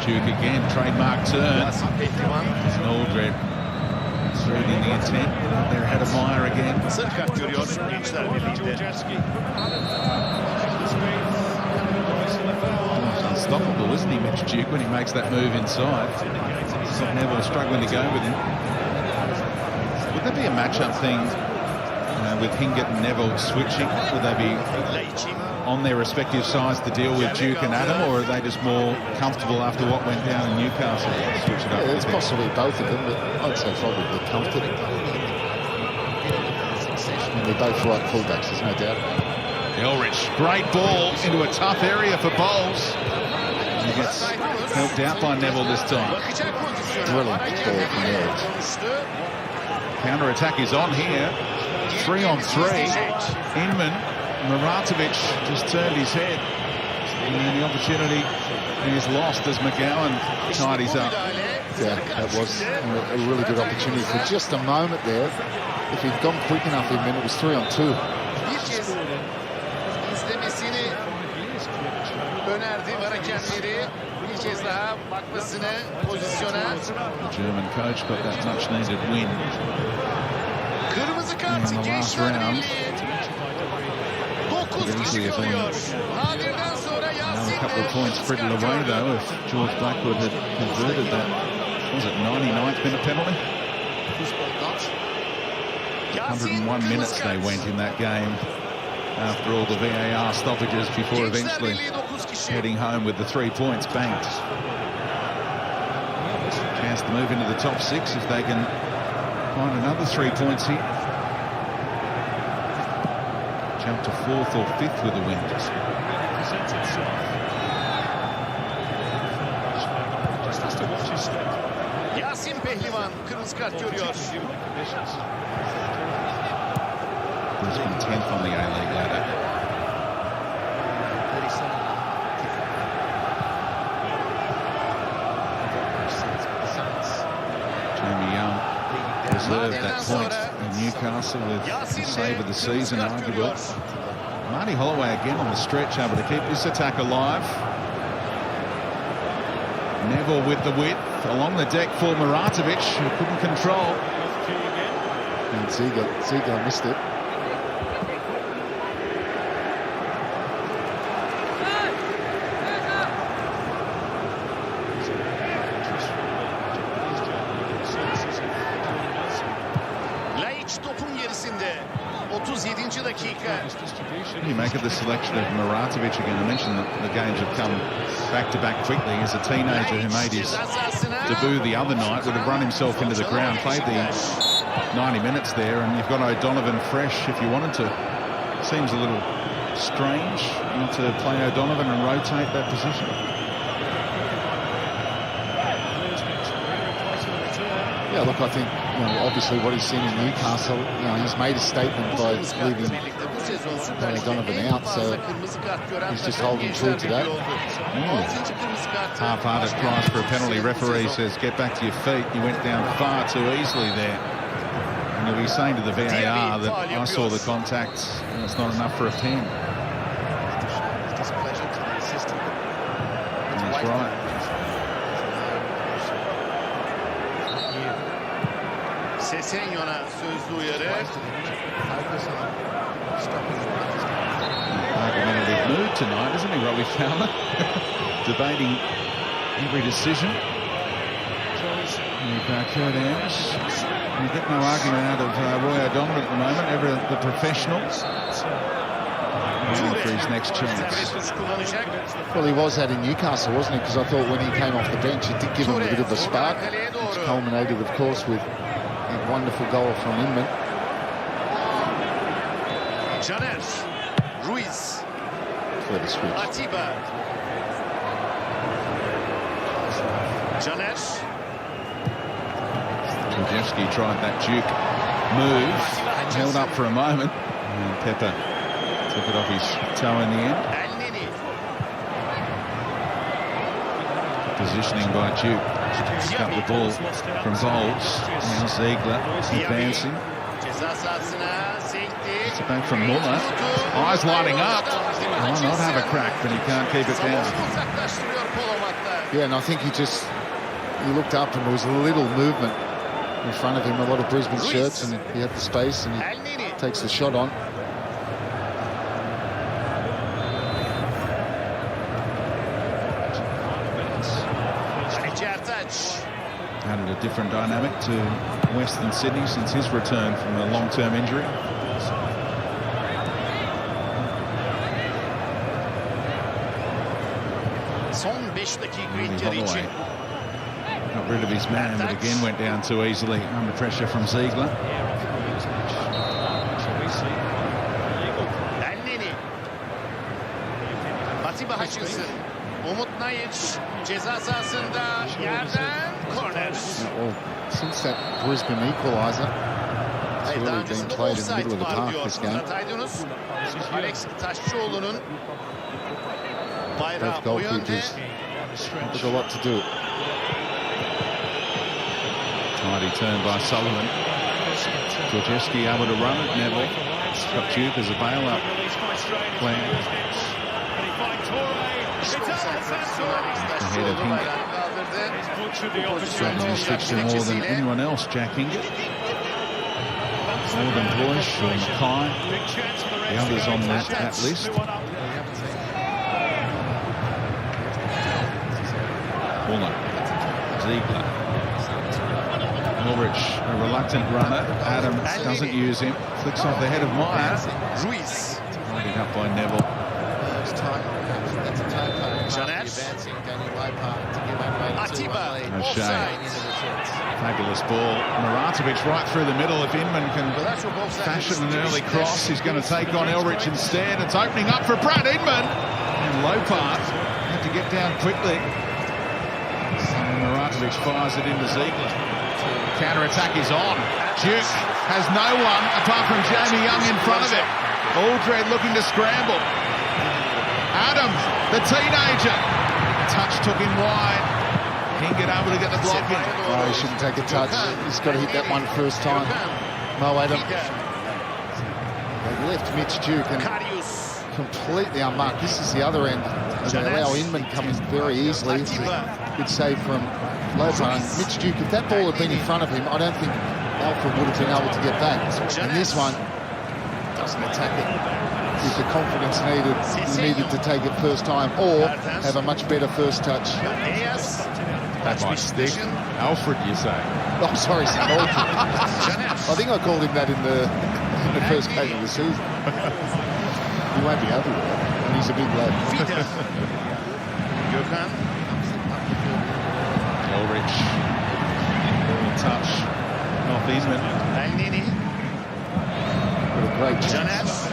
Speaker 1: Duke again, trademark turn.
Speaker 2: Yasin Pehlivan.
Speaker 1: Aldred reading the intent. They're ahead of Meyer again.
Speaker 2: Sarı kart görüyor Gençler Birliği'nde.
Speaker 1: Unstoppable, isn't he, Mitch Duke, when he makes that move inside? Got Neville struggling to go with him. Would there be a match-up thing with Hingett and Neville switching? Would they be on their respective sides to deal with Duke and Adam, or are they just more comfortable after what went down in Newcastle? Switch it up.
Speaker 4: Yeah, it's possibly both of them, but I'd say probably comfortable. And they're both right fullbacks, there's no doubt.
Speaker 1: Elrich, great ball into a tough area for Bowles. He gets helped out by Neville this time.
Speaker 2: Bakacak pozisyonu.
Speaker 4: Brilliant ball from Elrich.
Speaker 1: Counter-attack is on here. 3-on-3. Inman, Muratovic just turned his head. And then the opportunity is lost as McGowan tidies up.
Speaker 4: Yeah, that was a really good opportunity for just a moment there. If he'd gone quick enough, it was 3-on-2.
Speaker 2: Bir kez izlemesini önerdi var hakemleri. Bir kez daha bakmasını pozisyona.
Speaker 1: The German coach got that much-needed win.
Speaker 2: Kırmızı kart
Speaker 1: In the last
Speaker 2: Gençler
Speaker 1: round.
Speaker 2: Birliği. 9 kişi
Speaker 1: Easily have
Speaker 2: kalıyor.
Speaker 1: been
Speaker 2: Nadir'den sonra
Speaker 1: Another couple of
Speaker 2: Yasin
Speaker 1: points spreaded away, though, if George Blackwood had converted that. Was it 99th minute penalty? 101 minutes they went in that game after all the VAR stoppages before eventually heading home with the 3 points banked. Chance to move into the top 6 if they can find another 3 points here. Jump to 4th or 5th with a win.
Speaker 2: Yasin Pehlivan kırmızı kart görüyor.
Speaker 1: Brisbane 10th on the A-League ladder. Jamie Young deserved that point in Newcastle with the save of the season, arguably. Marty Holloway again on the stretch, able to keep this attack alive. Neville with the width along the deck for Muratovic, who couldn't control.
Speaker 4: And Ziga missed it.
Speaker 2: Laiç topun gerisinde. 37. dakika.
Speaker 1: You make of the selection of Muratovic again. I mentioned that the games have come back-to-back quickly. As a teenager who made his debut the other night, would have run himself into the ground, played the 90 minutes there, and you've got O'Donovan fresh if you wanted to. Seems a little strange not to play O'Donovan and rotate that position.
Speaker 4: Yeah, look, I think obviously what he's seen in Newcastle, he's made a statement by leaving O'Donovan out, so he's just holding true to that.
Speaker 1: Half-hearted cries for a penalty. Referee says, get back to your feet. You went down far too easily there. And you'll be saying to the VAR that I saw the contact and it's not enough for a pen. That's right.
Speaker 2: Sesenyon'a sözlü uyarı.
Speaker 1: Argumentative mood tonight, isn't he, Robbie Fowler? Debating every decision. Kurt Ams. You get no argument out of Roy O'Donovan at the moment, ever the professional.
Speaker 7: campaigning for his next chance.
Speaker 4: Well, he was that in Newcastle, wasn't he? Because I thought when he came off the bench, it did give him a bit of a spark, which culminated, of course, with a wonderful goal from Inman.
Speaker 2: Ruiz.
Speaker 4: Clever switch.
Speaker 2: Atiba. Caner.
Speaker 7: Krzyzewski tried that Duke move, held up for a moment, and Pepper took it off his toe in the end. Positioning by Duke. Cut the ball from Bowles. Now Ziegler advancing. It's back from Muller. Eyes lining up. Why not have a crack, but he can't keep it down.
Speaker 4: Yeah, and I think he looked up and there was a little movement in front of him, a lot of Brisbane shirts, and he had the space and he takes the shot on.
Speaker 7: Added a different dynamic to Western Sydney since his return from a long-term injury. Holloway got rid of his man, but again went down too easily under pressure from Ziegler.
Speaker 4: Well, since that Brisbane equaliser, it's really been played in the middle of the park, this game. Both goalkeepers with a lot to do.
Speaker 7: Tidy turn by Sullivan. Krzyzewski able to run it. Neville got Duke as a bail-up plan. Ahead of Hingett. He's fixed more than anyone else, Jack Hingett. More than Boyce or Mackay. The others on that list. Muller. Ziegler. Ulrich, a reluctant runner. Adams doesn't use him. Flicks off the head of Meyer.
Speaker 2: Ruiz.
Speaker 7: Tidied up by Neville.
Speaker 2: Atiba.
Speaker 7: O'Shea. Fabulous ball. Muratovic right through the middle. If Inman can fashion an early cross, he's going to take on Ulrich instead. It's opening up for Brad Inman. And Lopart had to get down quickly. And Muratovic fires it into Ziegler. Counter-attack is on. Duke has no one apart from Jamie Young in front of him. Aldred looking to scramble. Adams, the teenager. Touch took him wide. Hingett able to get the block in.
Speaker 4: Oh, he shouldn't take a touch. He's got to hit that one first time. Mo Adam. They left Mitch Duke and completely unmarked. This is the other end. They allow Inman come in very easily. It's a good save from Lopar. And Mitch Duke, if that ball had been in front of him, I don't think Alfred would have been able to get back. And this one doesn't attack it with the confidence needed to take it first time or have a much better first touch.
Speaker 7: That might stick. Alfred, you say?
Speaker 4: Oh, sorry, Alfred. I think I called him that in the first game of the season. He won't be happy with that. And he's a big lad.
Speaker 7: Ulrich. Touch off Inman.
Speaker 4: What a great chance.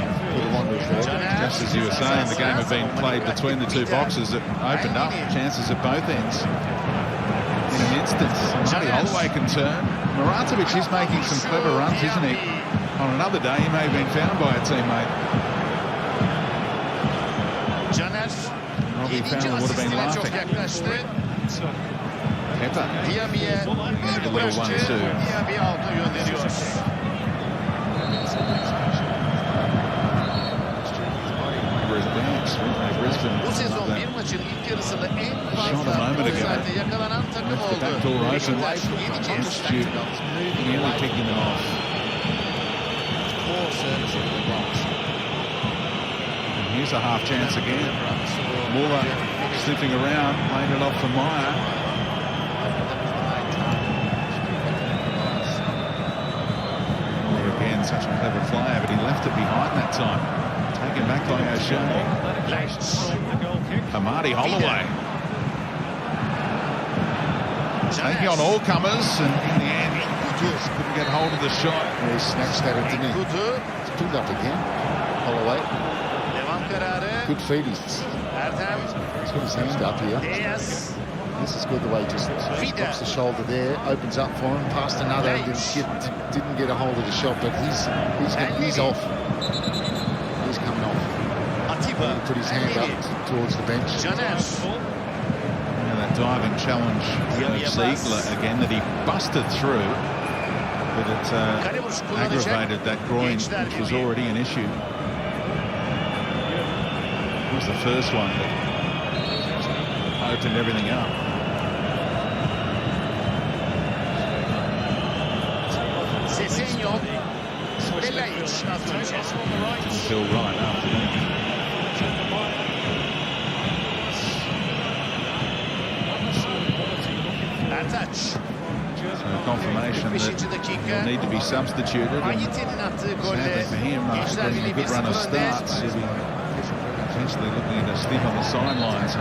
Speaker 7: Just as you were saying, the game had been played between the two boxes. It opened up chances at both ends in an instant. Marty Holloway can turn. Muratovic is making some clever runs, isn't he? On another day, he may have been found by a teammate. Robbie Fowler would have been laughing. Pepper. And a little 1-2. Brisbane.
Speaker 2: Bu sezon bir maçın ilk yarısında en fazla offside'de yakalanan takım oldu. Beşiktaş 7 kez
Speaker 7: Nearly picking it off. And here's a half chance again. Muller sniffing around, playing it off for Meyer. Muller again, such a clever flyer, but he left it behind that time. Taken back by O'Shea. Amadi Holloway. Taking on all comers, and in the end, couldn't get hold of the shot.
Speaker 4: He snatched at it, didn't he? It's pulled up again. Holloway. Good feed. He's got his hand up here. This is good, the way he just drops the shoulder there, opens up for him, past another, didn't get a hold of the shot, but he's off. He's coming off. He put his hand up towards the bench.
Speaker 7: That diving challenge of Ziegler again that he busted through, but it aggravated that groin, which was already an issue. It was the first one that opened everything up. Until right after that. So confirmation that he'll need to be substituted, and sadly for him, after being a good run of starts, he'll be potentially looking at a stint on the sidelines.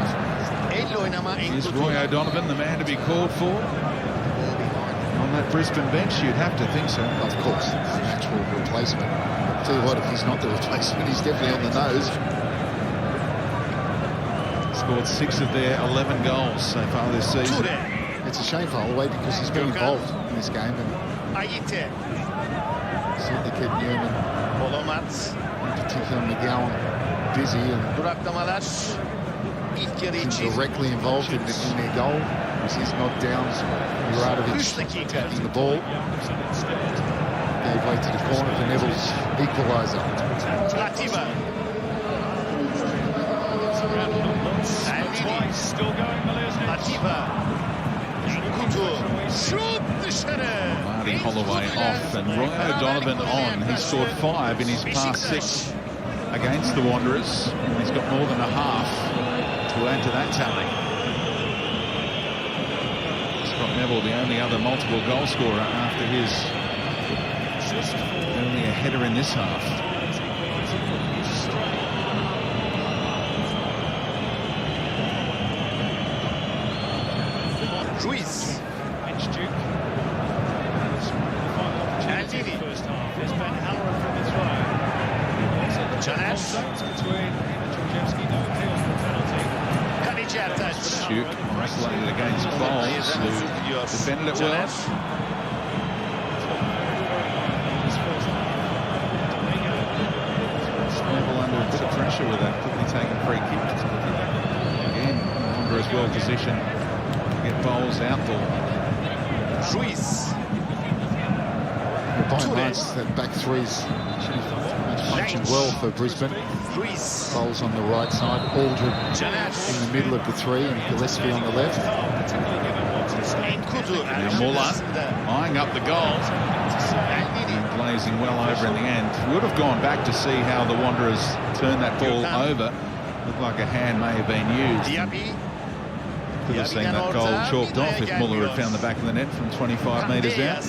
Speaker 7: Is Roy O'Donovan the man to be called for on that Brisbane bench? You'd have to think so.
Speaker 4: Of course, natural replacement. I'll tell you what, if he's not the replacement, he's definitely on the nose.
Speaker 7: Scored 6 of their 11 goals so far this season.
Speaker 4: It's a shame for Holloway because he's been involved in this game and certainly kept Newman, in particular McGowan, busy and directly involved in their goal. As he's knocked down Muradovic attacking the ball. Gave way to the corner for Neville's equaliser.
Speaker 5: Still going,
Speaker 7: Marty Holloway off and Roy O'Donovan on. He scored 5 in his past 6 against the Wanderers, and he's got more than a half to add to that tally. Scott Neville, the only other multiple goal scorer after his only a header in this half.
Speaker 2: Ruiz.
Speaker 7: Duke isolated against Bowles, who defended it well. Neville under a bit of pressure with that quickly taken free kick. Again, Wanderers well positioned to get Bowles out ball.
Speaker 2: Ruiz.
Speaker 4: By and large, that back three's functioned well for Brisbane. Bowles on the right side, Aldred in the middle of the three, and Gillespie on the left.
Speaker 7: And Muller eyeing up the goal. And blazing well over in the end. Would have gone back to see how the Wanderers turned that ball over. Looked like a hand may have been used. Could have seen that goal chalked off if Muller had found the back of the net from 25 metres out.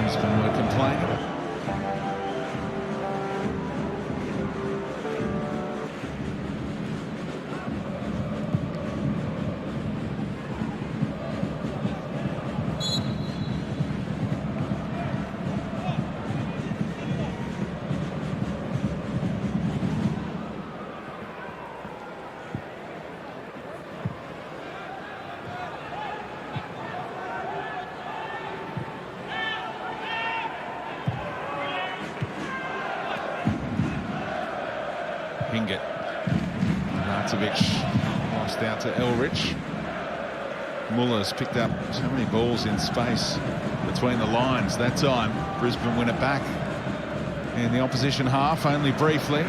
Speaker 7: Brisbane were complaining. Lost out to Elrich. Muller's picked up so many balls in space between the lines that time. Brisbane win it back in the opposition half, only briefly.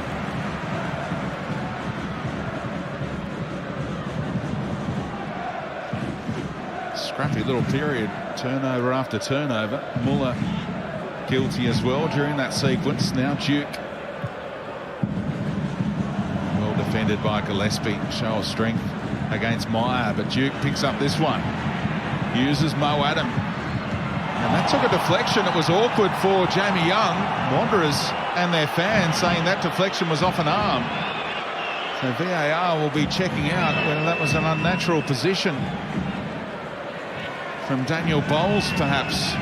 Speaker 7: Scrappy little period, turnover after turnover. Muller guilty as well during that sequence. Now Duke. Defended by Gillespie, show of strength against Meyer, but Duke picks up this one, uses Mo Adam, and that took a deflection. It was awkward for Jamie Young. Wanderers and their fans saying that deflection was off an arm. So VAR will be checking out whether that was an unnatural position from Daniel Bowles, perhaps.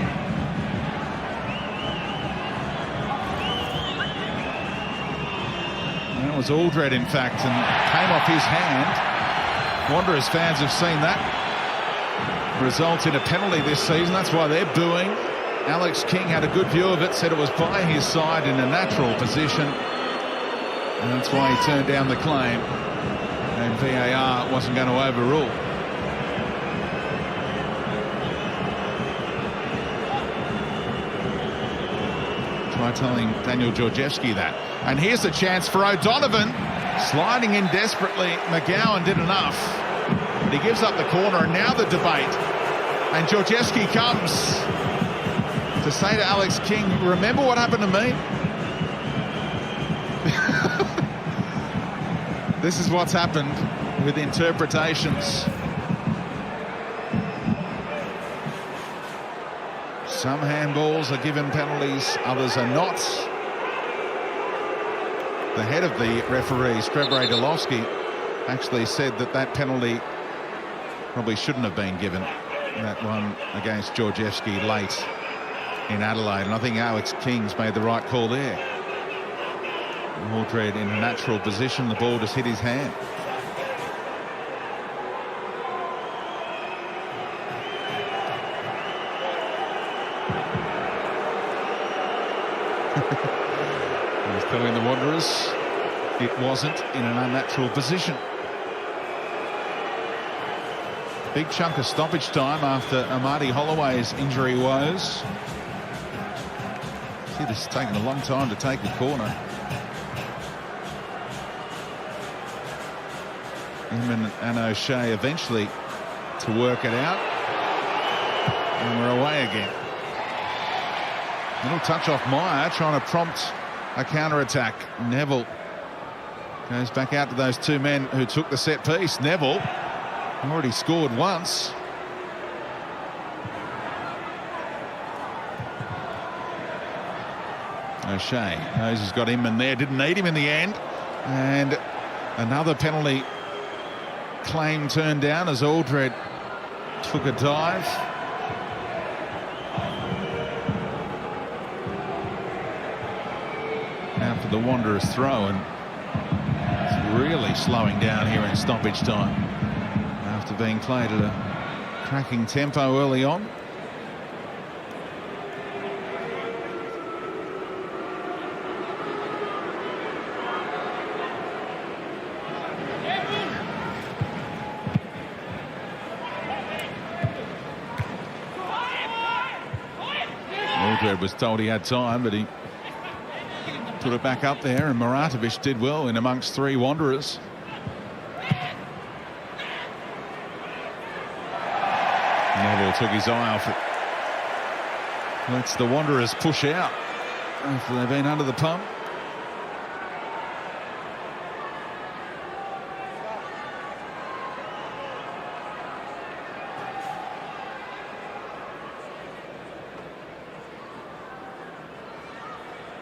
Speaker 7: And it was Aldred, in fact, and came off his hand. Wanderers fans have seen that result in a penalty this season. That's why they're booing. Alex King had a good view of it, said it was by his side in a natural position, and that's why he turned down the claim, and VAR wasn't going to overrule. Try telling Daniel Georgievski that. And here's a chance for O'Donovan, sliding in desperately. McGowan did enough. He gives up the corner, and now the debate. And Georgievski comes to say to Alex King, remember what happened to me? This is what's happened with interpretations. Some handballs are given penalties, others are not. The head of the referees, Trevor Delovsky, actually said that that penalty probably shouldn't have been given, that one against Georgievski late in Adelaide, and I think Alex King's made the right call there. Aldred in a natural position, the ball just hit his hand. He's telling the Wanderers it wasn't in an unnatural position. Big chunk of stoppage time after Amadi Holloway's injury woes. See, this has taken a long time to take the corner. Inman and O'Shea eventually to work it out. And we're away again. Little touch off Meyer, trying to prompt a counter-attack. Neville goes back out to those two men who took the set piece. Neville already scored once. O'Shea knows he's got Inman there, didn't need him in the end. And another penalty claim turned down as Aldred took a dive. Now for the Wanderers throw, and it's really slowing down here in stoppage time after being played at a cracking tempo early on. Aldred was told he had time, but he put it back up there, and Muratovic did well in amongst three Wanderers. Neville took his eye off it. Lets the Wanderers push out after they've been under the pump.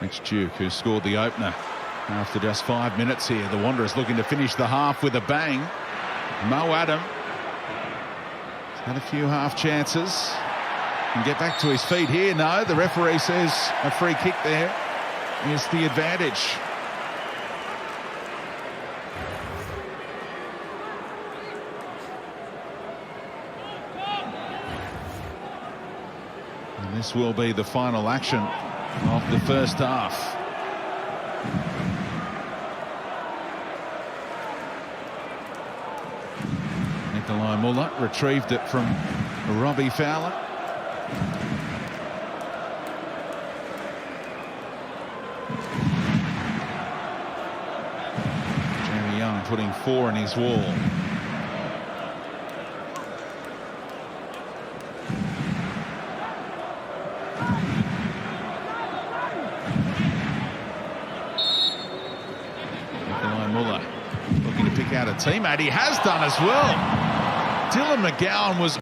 Speaker 7: It's Duke who scored the opener after just 5 minutes here. The Wanderers looking to finish the half with a bang. Mo Adam had a few half chances. Can get back to his feet here. No, the referee says a free kick there is the advantage. And this will be the final action of the first half. Nikolai Muller retrieved it from Robbie Fowler. Jamie Young putting 4 in his wall. Looking to pick out a teammate. He has done as well. Dylan McGowan was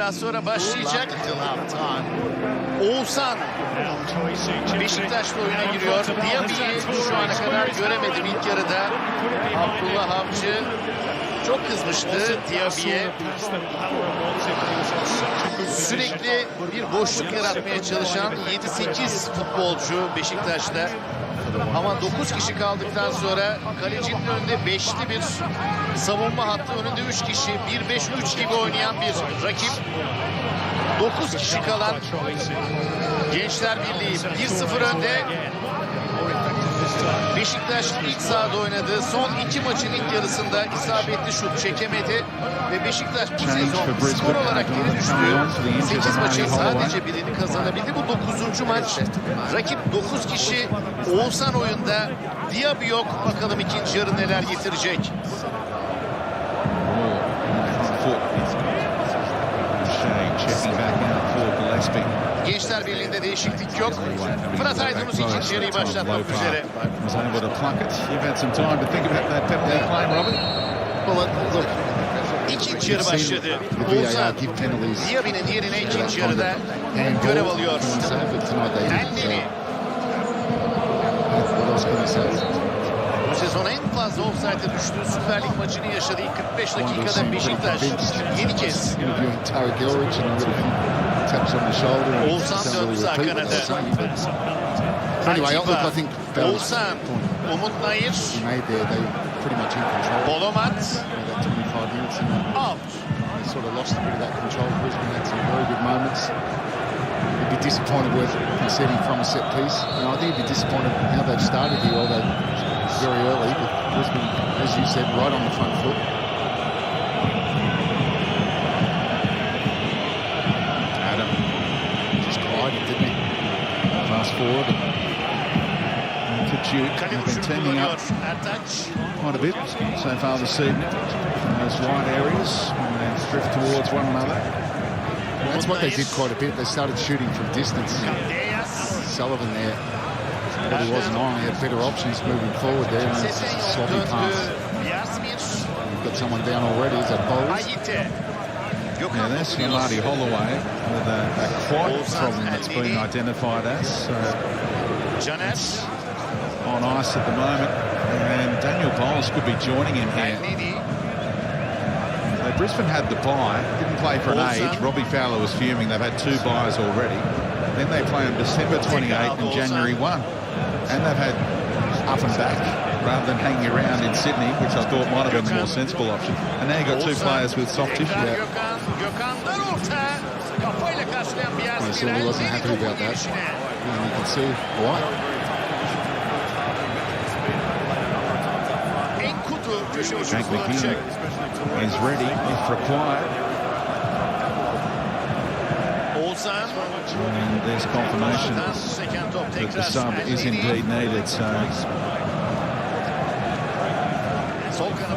Speaker 2: biraz sonra başlayacak. Oğuzhan Beşiktaş'la oyuna giriyor. Diaby'i şu ana kadar göremedim ilk yarıda. Abdullah Avcı çok kızmıştı Diaby'ye. Sürekli bir boşluk yaratmaya çalışan 7-8 futbolcu Beşiktaş'ta. Ama 9 kişi kaldıktan sonra kalecinin önünde beşli bir savunma hattı, önünde 3 kişi, 1-5-3 gibi oynayan bir rakip. 9 kişi kalan Gençler Birliği 1-0 önde. Beşiktaş ilk sahada oynadı. Son 2 maçın ilk yarısında isabetli şut çekemedi. Ve Beşiktaş bu sezon skor olarak geri düştü. 8 maçın sadece birini kazanabildi. Bu 9. maç. Rakip 9 kişi. Oğuzhan oyunda. Diaby yok. Bakalım ikinci yarı neler getirecek. Gençler Birliği'nde değişiklik yok. Fırat Aydınus ikinci yarıyı başlatmak üzere. İkinci yarı başladı. Oğuzhan Diaby'nin yerine ikinci yarıda görev alıyor. Kendini. Bu sezon en fazla offside'e düştüğü Süper Lig maçını yaşadı. İlk 45 dakikada Beşiktaş 7 kez. Oğuzhan döndü sağ kanada. Oğuzhan, Umut Nayir, Bolomat, out.
Speaker 4: Sort of lost a bit of that control. Brisbane had some very good moments. He'd be disappointed with conceding from a set piece. And I think he'd be disappointed how they've started here, although very early. But Brisbane, as you said, right on the front foot.
Speaker 7: Adam
Speaker 4: just glided, didn't he?
Speaker 7: Fast forward. Duke have been teaming up quite a bit so far this evening in those wide areas when they drift towards one another.
Speaker 4: That's what they did quite a bit. They started shooting from distance. Sullivan there probably wasn't on. He had better options moving forward there. And it's a sloppy pass. We've got someone down already. Is that Bowles?
Speaker 7: Yeah, there's Marty Holloway with a quad problem that's been identified as. On ice at the moment, and Daniel Bowles could be joining him here. Brisbane had the bye, didn't play for an age. Robbie Fowler was fuming. They've had 2 byes already. Then they play on December 28 and January 1. And they've had up and back rather than hanging around in Sydney, which I thought might have been the more sensible option. And now you've got 2 players with soft tissue.
Speaker 4: Well, Silver wasn't happy about that. And you can see why.
Speaker 7: Frank McKinnon is ready if required. And there's confirmation that the sub is indeed needed. So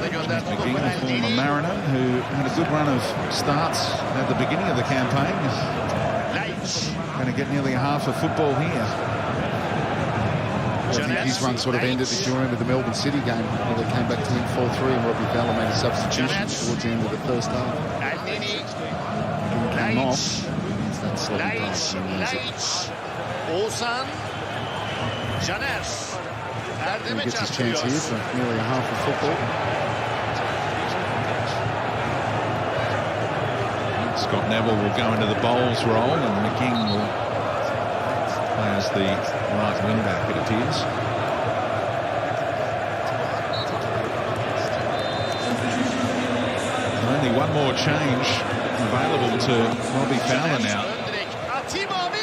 Speaker 7: McKinnon, former Mariner, who had a good run of starts at the beginning of the campaign, is going to get nearly half of football here.
Speaker 4: I think his run sort of ended at the end of the Melbourne City game, where they came back to win 4-3 and Robbie Fowler made a substitution towards the end of the first half. Came off. That sloppy pass.
Speaker 2: Oğuzhan, Caner.
Speaker 4: He gets his chance here for nearly a half of football.
Speaker 7: Scott Neville will go into the bowls role and McKing will play as the right wing back, it appears. Only one more change available to Robbie Fowler now.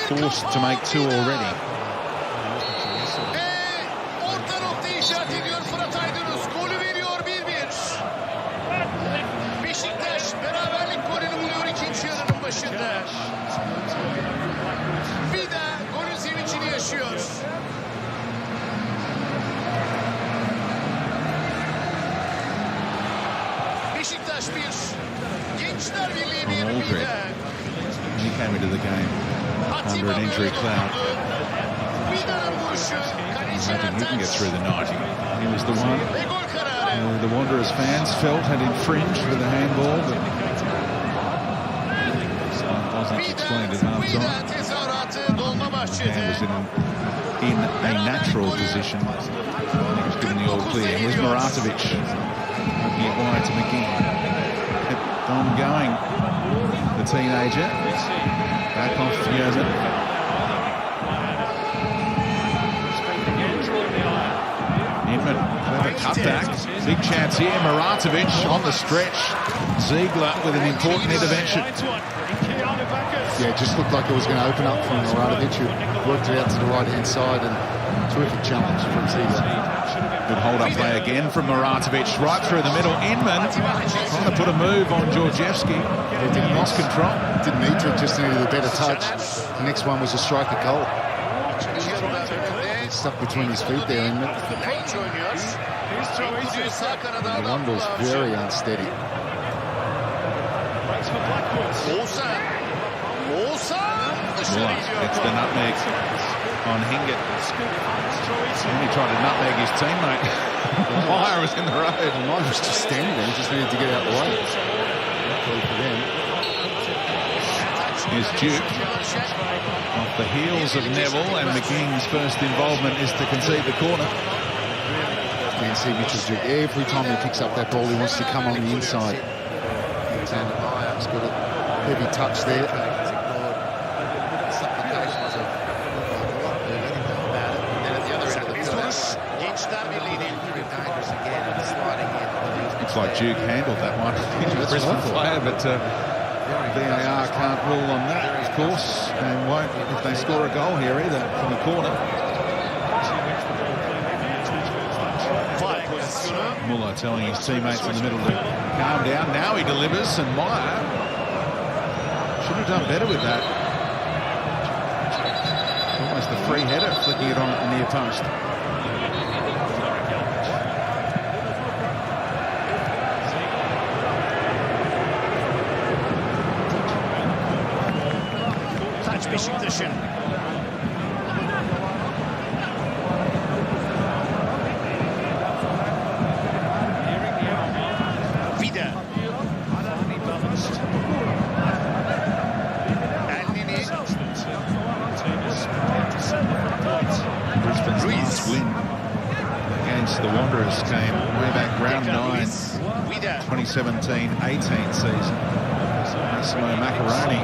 Speaker 7: Forced to make 2 already.
Speaker 2: Beşiktaş beraberlik golünü buluyor ikinci yarının başında. Vida golün sevincini yaşıyor. Beşiktaş 1, Gençler Birliği 1. Vida.
Speaker 7: He came into the game under an injury cloud.
Speaker 2: Vida'nın vuruşu.
Speaker 7: I think he can get through the night. He was the one the Wanderers fans felt had infringed with the handball. But explained at half-time.
Speaker 2: Tezahüratı Dolmabahçe'de.
Speaker 7: And was in a natural position. He was given the all clear. Here's Maratovic. Opening it wide to McGinn. Kept on going. The teenager. Back off Yerman. Inman, clever cutback. Big chance here. Maratovic on the stretch. Ziegler with an important intervention.
Speaker 4: Yeah, it just looked like it was going to open up from Maratovic, who worked it out to the right-hand side, and terrific challenge from Ziegler.
Speaker 7: Good hold-up play again from Maratovic, right through the middle. Inman trying to put a move on Georgievski. He lost control.
Speaker 4: Didn't need to, just needed a better touch. The next one was a striker goal. Stuck between his feet there, Inman. The one was very unsteady.
Speaker 7: It's the nutmeg on Hingett. And he tried to nutmeg his teammate. Meyer was in the road.
Speaker 4: Meyer was just standing there. He just needed to get out of the way. Luckily for them.
Speaker 7: Here's Duke. Off the heels of Neville, and McGing's first involvement is to concede the corner.
Speaker 4: You can see Mitchell Duke. Every time he picks up that ball, he wants to come on the inside. And Meyer's got a heavy touch there.
Speaker 7: Looks like Duke handled that one. Brisbane player, but VAR can't rule on that, of course, and won't if they score a goal here either from the corner. Muller telling his teammates in the middle to calm down. Now he delivers, and Meyer should have done better with that. Almost a free header, flicking it on at the near post.
Speaker 5: Beşiktaş'ın. Vida.
Speaker 7: Brisbane's last win against the Wanderers came way back round 9, 2017-18 season. Massimo Macaroni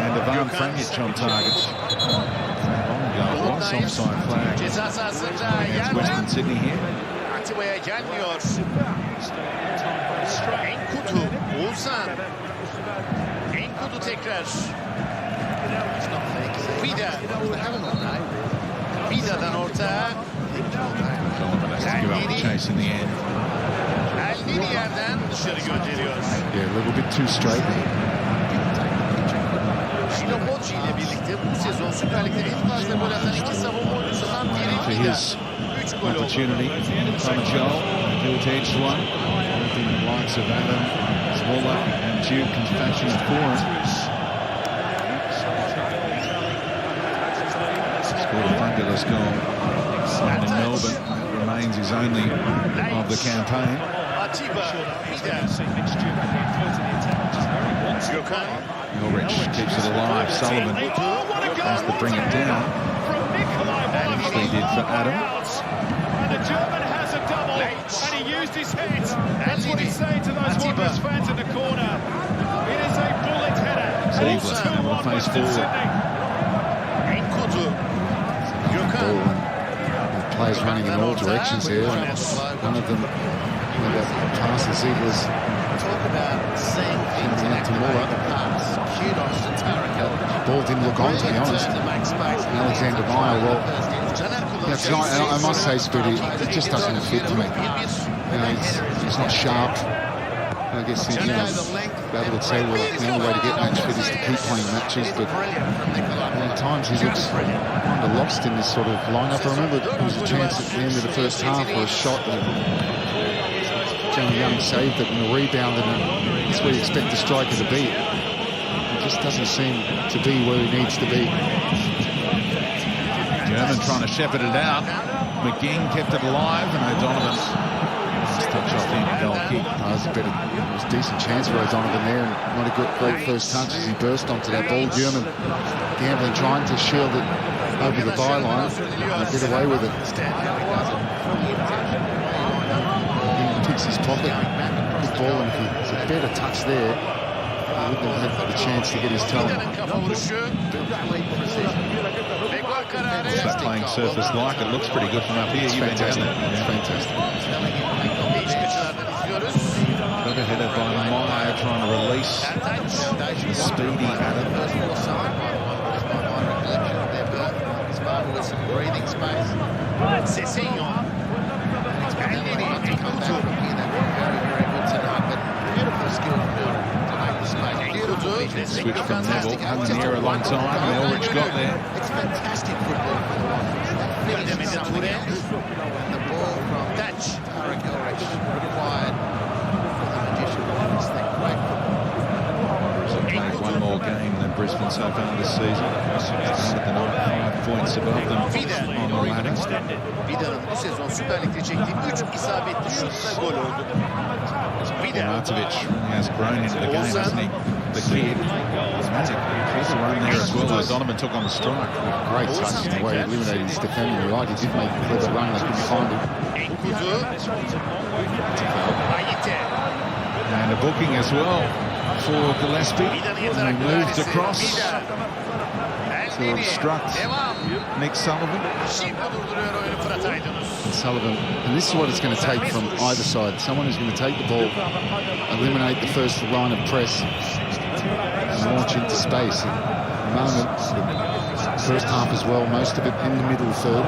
Speaker 7: and Ivan Franjic on target. Long goal was offside flag against Western Sydney here.
Speaker 2: Atiba'ya gelmiyor. Enkudu, Oğuzhan. Enkudu tekrar. Vida. Vida'dan orta.
Speaker 7: Has to give up the chase in the end.
Speaker 2: Elnini yerden dışarı gönderiyor.
Speaker 4: Yeah, a little bit too straight.
Speaker 2: Şilopocci ile birlikte bu sezon Süper Lig'de en fazla gol atan iki savunma oyuncusundan biri
Speaker 7: For
Speaker 2: Vida.
Speaker 7: his opportunity, Simon Joel, do it to each one. The likes of Adam, Smaller, and Duke can fashion it for him. Scored a fabulous goal. And in Melbourne, remains his only of the campaign.
Speaker 2: Atiba, Vida. Gökhan.
Speaker 7: Ulrich keeps it alive. Sullivan has to bring it down. As they did for Adam.
Speaker 5: And the German has a double, and he used his head. That's what he's saying to those Wanderers fans in the corner. It is a bullet header.
Speaker 7: Ziegler will face forward.
Speaker 2: Enkudu. Gökhan.
Speaker 4: Players running in all directions here. One of them passes Ziegler's.
Speaker 2: Talk about seeing things in action the pass. Kudos to Taraka.
Speaker 4: Ball didn't look on, to be honest. Alexander Meyer, well, I must say, Speedy, it just doesn't fit to me. You know, it's not sharp. I guess be able to say, well, the only way to get match fit is to keep playing matches, but at times he looks kind of lost in this sort of lineup. I remember there was a chance at the end of the first half for a shot that Johnny Young saved it and a rebound, and that's where you expect the striker to be. It just doesn't seem to be where he needs to be.
Speaker 7: German trying to shepherd it out. McGinn kept it alive, and O'Donovan touch off him, goal kick.
Speaker 4: It was a decent chance for O'Donovan there, and not a great first touch as he burst onto that ball. German gambling, trying to shield it over the byline and get away with it. He picks his pocket, good ball, and if it's a better touch there, he wouldn't have had the chance to get his toe.
Speaker 7: What's that playing surface like? It looks pretty good from up here.
Speaker 4: It's fantastic. It's fantastic.
Speaker 7: Got a header by Meyer trying to release the speedy Adam.
Speaker 2: With some breathing space. Cezinho.
Speaker 7: Switch from Neville, hung in the air a long time, and Elrich got there.
Speaker 2: It's fantastic football for the one. And the ball from Dutch. Tarek Elrich required an addition. It's that great football.
Speaker 7: So played one more game than Brisbane so far this season. Started the night 5 points above them on the ladder.
Speaker 2: Vida'nın bu sezon Süper Lig'de çektiği 3 isabetli şutla gol oldu.
Speaker 7: Martovic has grown into the game, hasn't he? The kid. He's a run there as well. O'Donovan took on the strike.
Speaker 4: Great touch in the way he eliminated his defender. You're right, he did make a clever run, they couldn't find him.
Speaker 7: And a booking as well for Gillespie. And he moved across to obstruct Nick Sullivan.
Speaker 4: Sullivan, and this is what it's going to take from either side. Someone who's going to take the ball, eliminate the first line of press, and launch into space. At the moment, first half as well, most of it in the middle third.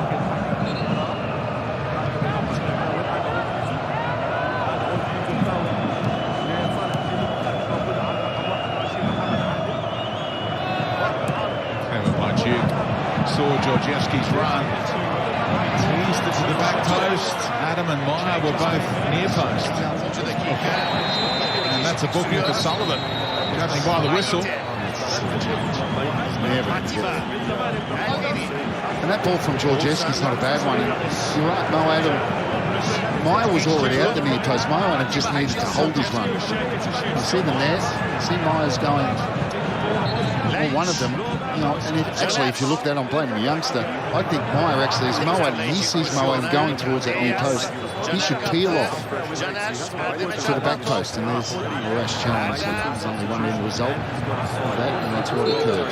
Speaker 7: Covered by Duke. Saw Georgievski's run. Teased it to the back post. Adam and Meyer were both near post. And that's a booking for Sullivan. Going by the whistle.
Speaker 4: And that ball from Georgievski's not a bad one. And you're right, Mo Adam. Meyer was already out the near post. Meyer just needed to hold his run. You see them there. You see Meyer's going. Well, one of them, you know, and if you look at that, I'm blaming the youngster. I think Meyer actually is Mo Adam. He sees Mo Adam going towards that near post. He should peel off to the back post, and there's a rash challenge. There's only one end result of that, and that's what occurred.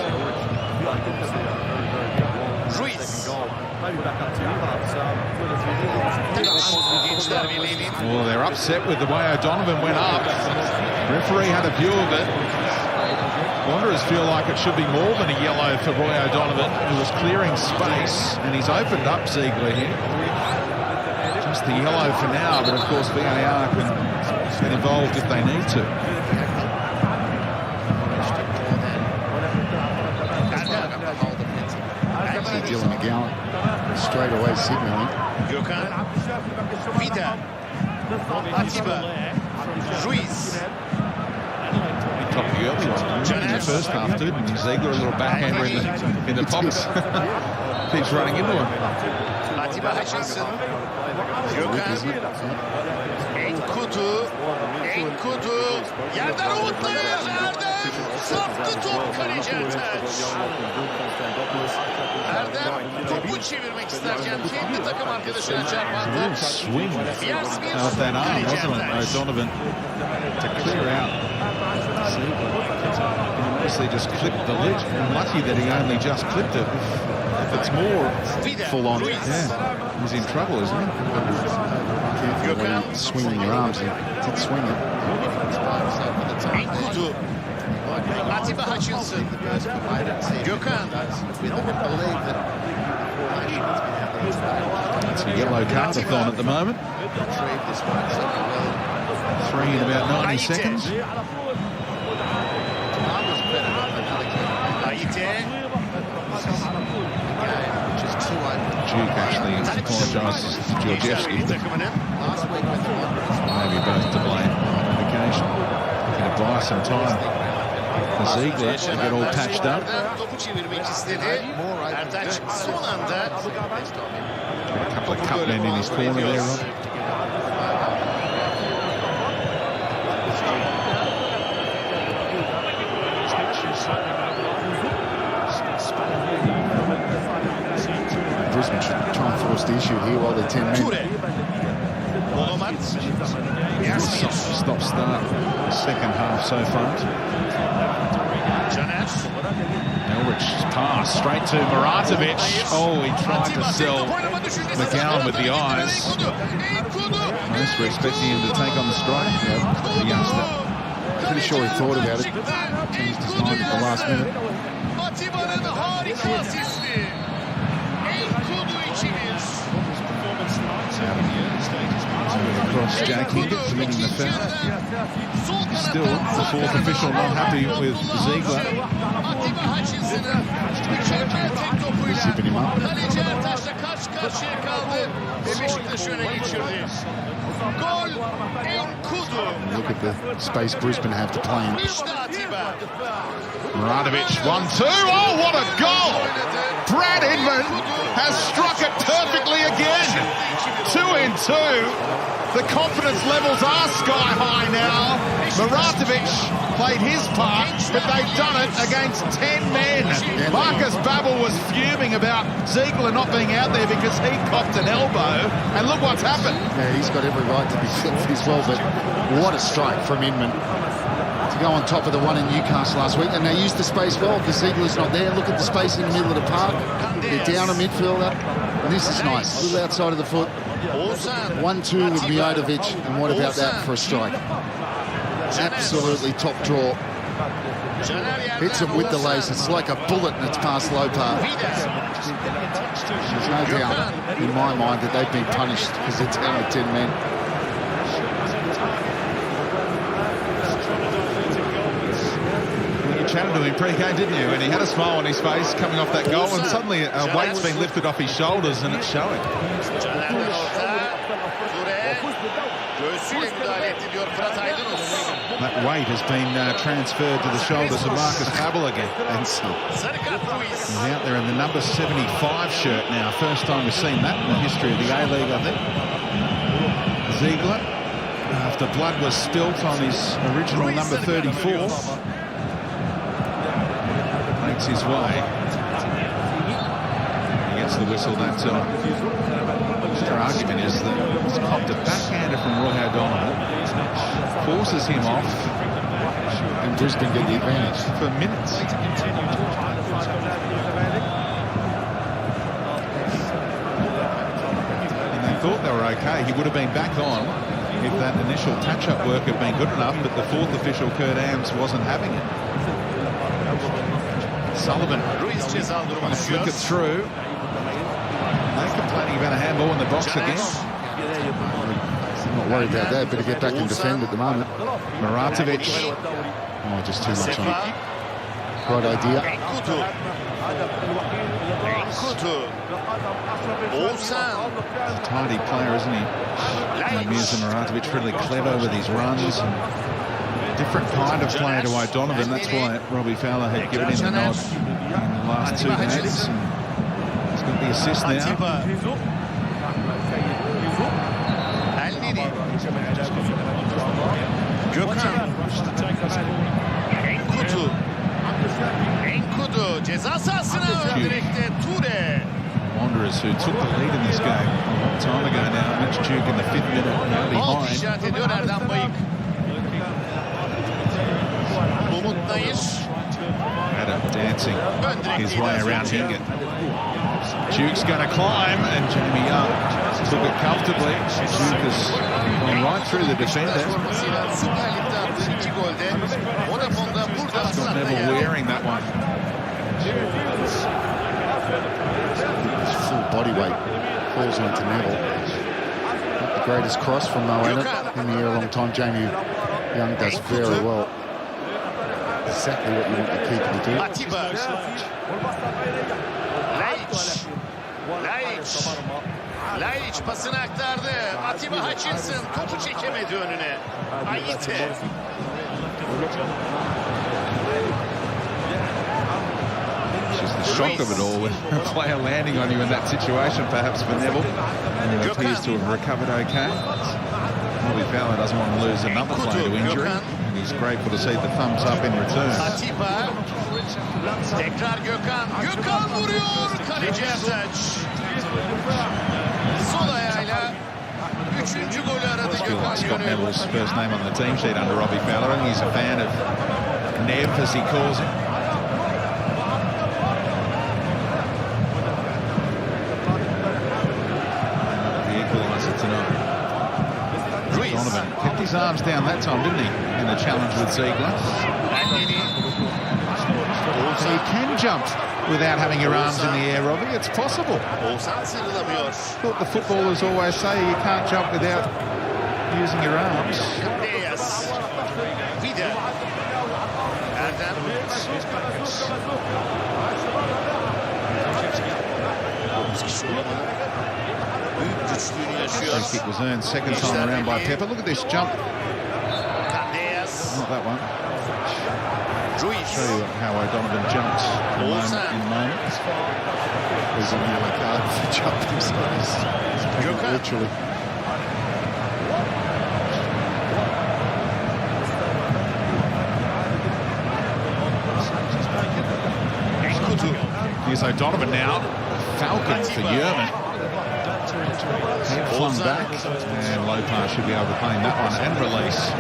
Speaker 7: Well, they're upset with the way O'Donovan went up. Referee had a view of it. Wanderers feel like it should be more than a yellow for Roy O'Donovan, who was clearing space, and he's opened up Ziegler here. Just the yellow for now, but of course VAR can get involved if they need to.
Speaker 4: Actually, Dylan McGowan straight away signalling.
Speaker 2: Gökhan, Vida, Atiba, Ruiz.
Speaker 7: Top of the early one in the first half, too. And Ziegler a little backhander in the pocket. Keeps running into him.
Speaker 2: Atiba Hutchinson. Gökhan. Enkudu. Yerden umutluyor. Erdem. Saptı top kaleci Ertaç. Erdem topu çevirmek isterken kendi takım arkadaşına çarpandı.
Speaker 7: Swing of that arm, wasn't it? O'Donovan to clear out. Obviously just clipped the lid. I'm lucky that he only just clipped it. If it's more full on, yeah, he's in trouble, isn't he?
Speaker 4: When swinging your arms, he did swing it.
Speaker 2: Enkudu. Atiba Hutchinson. Gökhan.
Speaker 7: It's a yellow cardathon at the moment. 3 in about 90 seconds. Duke actually apologises to Georgievski. Maybe both to blame on occasion. Looking to buy some time for Ziegler to get all patched up. A couple of cut men in his corner there, Rob.
Speaker 4: just issued here while they're 10 men.
Speaker 7: Stop-start second half so far. Elrich's pass straight to Muratovic. Oh, he tried to sell McGowan with the eyes. Most were expecting him to take on the strike. The youngster.
Speaker 4: Pretty sure he thought about it. Changed his mind at the last minute.
Speaker 7: Across Jack Higgins, committing the foul. Still, the fourth official not happy with Ziegler.
Speaker 4: Zipping him up. Look at the space Brisbane have to play in.
Speaker 7: Muratovic, 1-2. Oh, what a goal! Brad Inman has struck it perfectly again. 2 in 2. The confidence levels are sky high now. Muratovic played his part, but they've done it against 10 men. Marcus Babbel was fuming about Ziegler not being out there because he copped an elbow, and look what's happened.
Speaker 4: Yeah, he's got every right to be filthy as well, but what a strike from Inman to go on top of the one in Newcastle last week. And they used the space well because Ziegler's not there. Look at the space in the middle of the park. They're down a midfielder, and this is nice. A little outside of the foot. 1-2 with Miodovic, and what about that for a strike? Absolutely top draw. Hits him with the lace. It's like a bullet, and it's past Lopar. There's no doubt in my mind that they've been punished because they're down with 10 men.
Speaker 7: You chatted to him pre-game, didn't you? And he had a smile on his face coming off that goal, and suddenly a weight's been lifted off his shoulders, and it's showing. That weight has been transferred to the shoulders of Marcus Babbel again. And so he's out there in the number 75 shirt now. First time we've seen that in the history of the A-League, I think. Ziegler, after blood was spilt on his original number 34, makes his way. He gets the whistle that time. Their argument is that he's copped a backhander from Roy O'Donovan, forces him off,
Speaker 4: and Brisbane get the advantage
Speaker 7: for minutes. And they thought they were okay. He would have been back on if that initial touch-up work had been good enough, but the fourth official, Kurt Ams, wasn't having it. Sullivan trying to flick it through. They're complaining about a handball in the box again.
Speaker 4: I'm not worried about that. Better get back and defend at the moment.
Speaker 7: Muratovic.
Speaker 4: Oh, just too much on it. Right idea.
Speaker 7: Tidy player, isn't he? Mirza Muratovic, really clever with his runs. Different kind of player to O'Donovan. That's why Robbie Fowler had given him the nod in the last 2 games. He's got the assist now.
Speaker 2: ceza sahasına direkte Ture.
Speaker 7: Wanderers, who took the lead in this game a long time ago now. Mitch Duke in the 5th minute, now behind.
Speaker 2: İşaret ediyor Erdem Bayık. Umut Nayır.
Speaker 7: Adam dancing his way around Hingan. Duke's going to climb, and Jamie Young took it comfortably. Duke has gone right through the defender. He's got Neville wearing that one.
Speaker 4: His full body weight falls onto Neville. Not the greatest cross from Moana in the air a long time. Jamie Young does very well. Exactly what you want the keeper to do.
Speaker 2: Laiç pasını aktardı. Atiba Hutchinson topu çekemedi önüne. Ayite.
Speaker 7: Just the shock of it all with a player landing on you in that situation, perhaps for Neville. And he appears to have recovered okay. Robbie Fowler doesn't want to lose another player to injury, and he's grateful to see the thumbs up in return.
Speaker 2: Atiba. Tekrar Gökhan. Gökhan vuruyor. Kaleci Ertaç. sol ayağıyla 3. golü aradı Gökhan
Speaker 7: Scott
Speaker 2: Gönül.
Speaker 7: Neville's first name on the team sheet under Robbie Fowler, and he's a fan of Nev, as he calls him. The equaliser tonight. Donovan kept his arms down that time, didn't he, in the challenge with Ziegler? So you can jump without having your arms in the air, Robbie. It's possible.
Speaker 2: Oğuzhan sıyrılamıyor.
Speaker 7: What the footballers always say, you can't jump without using your arms.
Speaker 2: Diaz. Vida. Erdem. Büyük güçlüğünü yaşıyor.
Speaker 7: Free kick was earned second time around by Pepper. Look at this jump.
Speaker 2: Diaz.
Speaker 7: Not that one.
Speaker 2: Ruiz.
Speaker 7: Show you how O'Donovan jumps in moments.
Speaker 4: There's a yellow card for jumping, so
Speaker 2: Gökhan.
Speaker 4: literally.
Speaker 7: Here's O'Donovan now. Falcon for Yerman. Head flung back, and Lopar should be able to claim that one and release.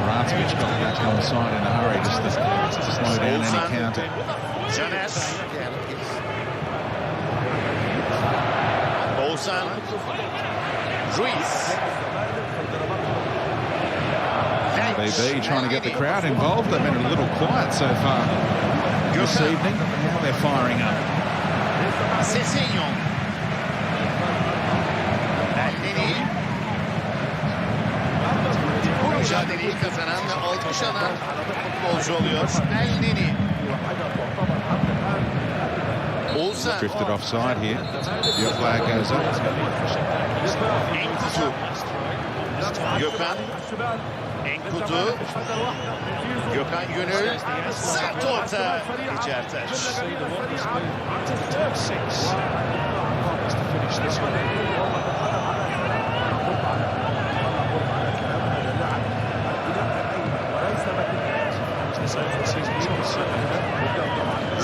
Speaker 7: Maratovich got back on the side in a hurry just to slow down any counter.
Speaker 2: Oğuzhan. Ruiz.
Speaker 7: BB trying to get the crowd involved. They've been a little quiet so far this evening. Now they're firing up.
Speaker 2: Sesenyon. Elneni. Bu mücadeleyi kazanan ve alkış alan futbolcu oluyor. Elneni. Oğuzhan.
Speaker 7: Drifted offside here. Your flag goes up.
Speaker 2: Enkutu. Gökhan. Enkutu. Gökhan Gönül. Sert orta. Certaş.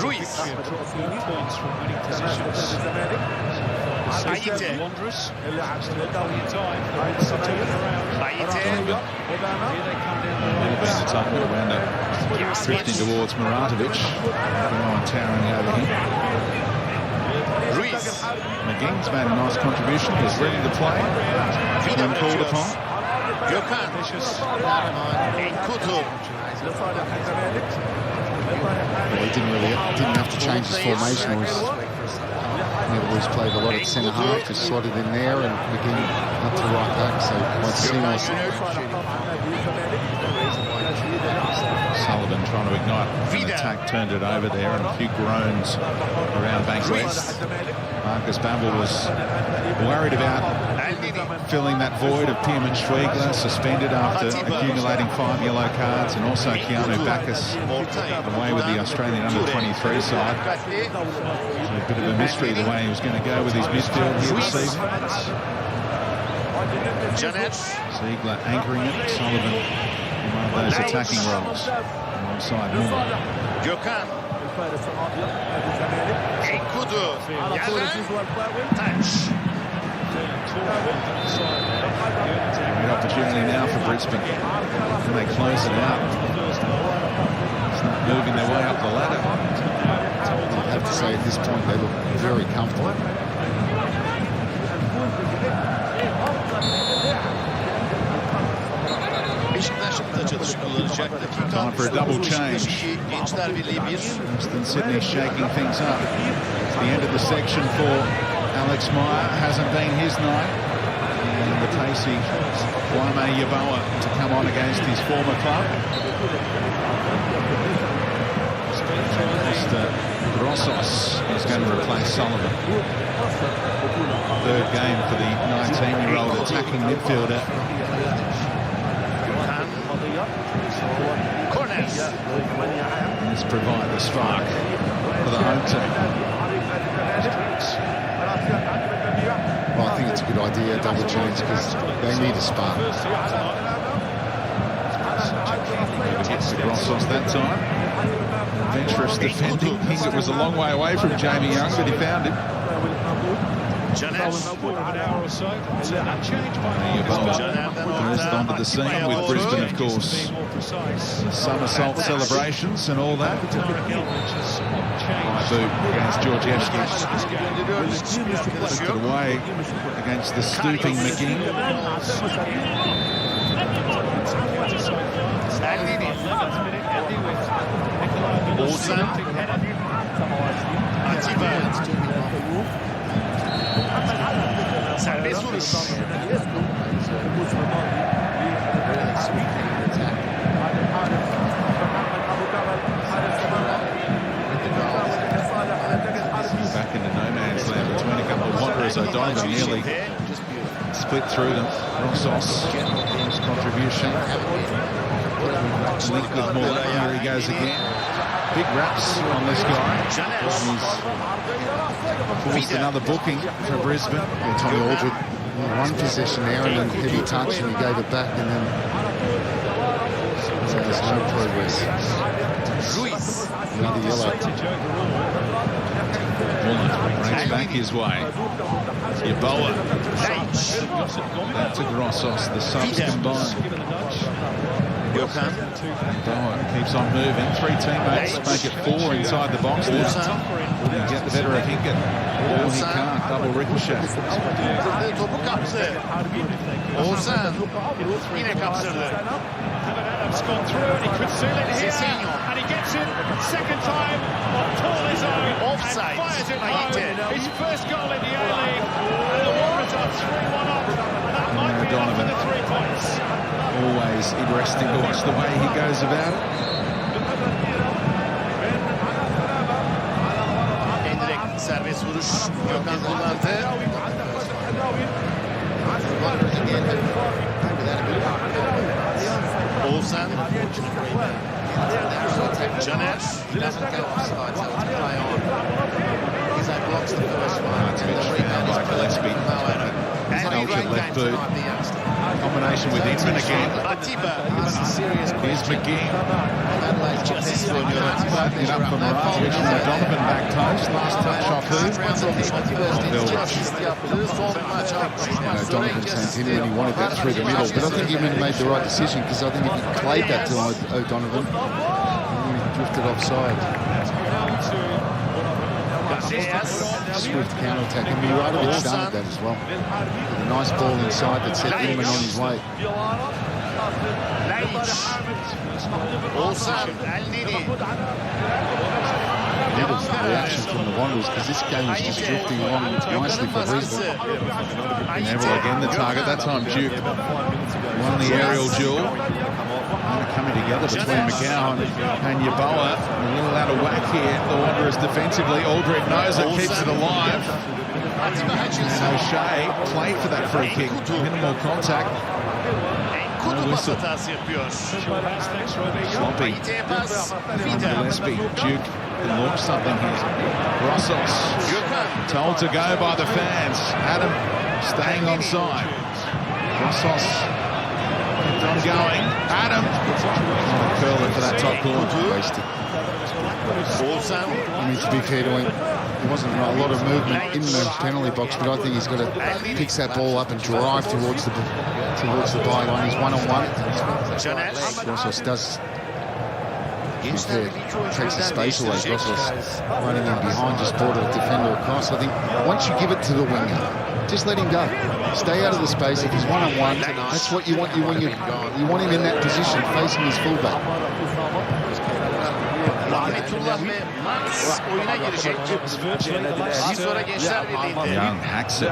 Speaker 2: Ruiz. Ayite. Ayite.
Speaker 7: It's up and around it. Drifting towards Maratovich. Towering over him.
Speaker 2: Ruiz.
Speaker 7: McGing's made a nice contribution. He's ready to play when called upon.
Speaker 2: Gökhan. Enkutu.
Speaker 4: Well, he didn't have to change his formation. Neville's played a lot at centre half, just slotted in there, and again up to right back. So quite seamless.
Speaker 7: Sullivan trying to ignite an attack, turned it over there, and a few groans around Bank West. Marcus Babel was worried about filling that void of Pierman Schwiegler, suspended after accumulating 5 yellow cards, and also Keanu Bacchus away with the Australian under-23 side. So a bit of a mystery the way he was going to go with his midfield here this season. Ziegler anchoring it, Sullivan in one of those attacking roles alongside Inman.
Speaker 2: Gökhan. Enkudu. Touch.
Speaker 7: Great opportunity now for Brisbane. Can they close it out? Start moving their way up the ladder.
Speaker 4: I have to say at this point they look very comfortable.
Speaker 7: Time for a double change. Western Sydney shaking things up. It's the end of the section for Alex Meyer. Hasn't been his night. And the pacey Waime Yaboa to come on against his former club. Mr. Rossos is going to replace Sullivan. Third game for the 19-year-old attacking midfielder.
Speaker 2: Corners.
Speaker 7: Let's provide the strike for the home team.
Speaker 4: Well, I think it's a good idea, double change, because they need a spark.
Speaker 7: Gets to Rossos that time. Adventurous defending. Hingett was a long way away from Jamie Young, but he found him.
Speaker 2: Caner.
Speaker 5: An hour or so. That changed by
Speaker 7: Burst onto the scene with Brisbane, of course. Somersault celebrations and all that. High boot against Georgievski. Took it away against the stooping McGinn.
Speaker 2: Oğuzhan. Atiba. Serbest vuruş.
Speaker 7: Back into no man's land between a couple of wanderers. O'Donovan nearly split through them. Rossos, his contribution. Linked with Moore. Here he goes again. Big raps on this guy. He's forced another booking for Brisbane.
Speaker 4: Yeah, Tommy Aldred, one possession there and then heavy touch, and he gave it back, and then there's no progress.
Speaker 2: Ruiz.
Speaker 4: Another yellow.
Speaker 7: Mullen breaks back his way. Yeboah. That to Grossos. The subs combined.
Speaker 2: Gökhan.
Speaker 7: Yeboah keeps on moving. Three teammates make it four inside the box now. And get the better of Hingett. Oh, he can't. Double ricochet.
Speaker 2: Topu kaptı. Oğuzhan. Yine kaptırdı.
Speaker 5: It's gone through and he could seal it here.
Speaker 2: Cezinho.
Speaker 5: And he gets it. Second time on Paul his own.
Speaker 2: Offside.
Speaker 5: And fires it
Speaker 2: Ayite.
Speaker 5: home. His first goal in the A-League. And the Wanderers are 3-1 up. And that might be enough for the 3 points.
Speaker 7: Always interesting to watch the way he goes about it.
Speaker 2: En direkt serbest vuruş. Gökhan kullandı. Oğuzhan. Caner.
Speaker 7: Found by Gillespie. Ultra left boot. Combination with Inman again.
Speaker 2: Atiba.
Speaker 7: Here's McGinn.
Speaker 2: Asist oynuyor Atiba.
Speaker 7: Backing it up from Maratovich and O'Donovan back post. Last touch off who?
Speaker 2: Asist yaptı. Son maç
Speaker 4: Donovan sent him when he wanted that through the middle, but I think Inman made the right decision, because I think if he played that to O'Donovan, he would have drifted offside. Swift counter-attack, and Muratovich started that as well. With a nice ball inside that set Inman on his way.
Speaker 2: Oğuzhan. Elneni.
Speaker 4: Needles the reaction from the Wanderers, because this game is just drifting along nicely for Brisbane.
Speaker 7: Neville again the target. That time Duke won the aerial duel. Coming together between McGowan and Yeboah. A little out of whack here. The Wanderers defensively. Aldred knows it, keeps it alive. And O'Shea played for that free kick. Minimal contact.
Speaker 2: Kutu pas hatası yapıyor.
Speaker 7: Sloppy. Gillespie. Duke can launch something here. Rossos told to go by the fans. Adam staying on side. Rossos kept on going. Adam curl it for that top corner.
Speaker 4: Wasted.
Speaker 2: Oğuzhan.
Speaker 4: I mean, to be fair to him, there wasn't a lot of movement in the penalty box, but I think he's got to pick that ball up and drive towards the byline. He's one-on-one. Rossos does takes the space away. Rossos running in behind, just brought a defender across. I think once you give it to the winger, just let him go. Stay out of the space. If he's one-on-one, that's what you want. You want him in that position, facing his fullback.
Speaker 2: Rahmetullah ve Max oyuna girecek. Az sonra Gençler Birliği'nde.
Speaker 7: Young hacks it.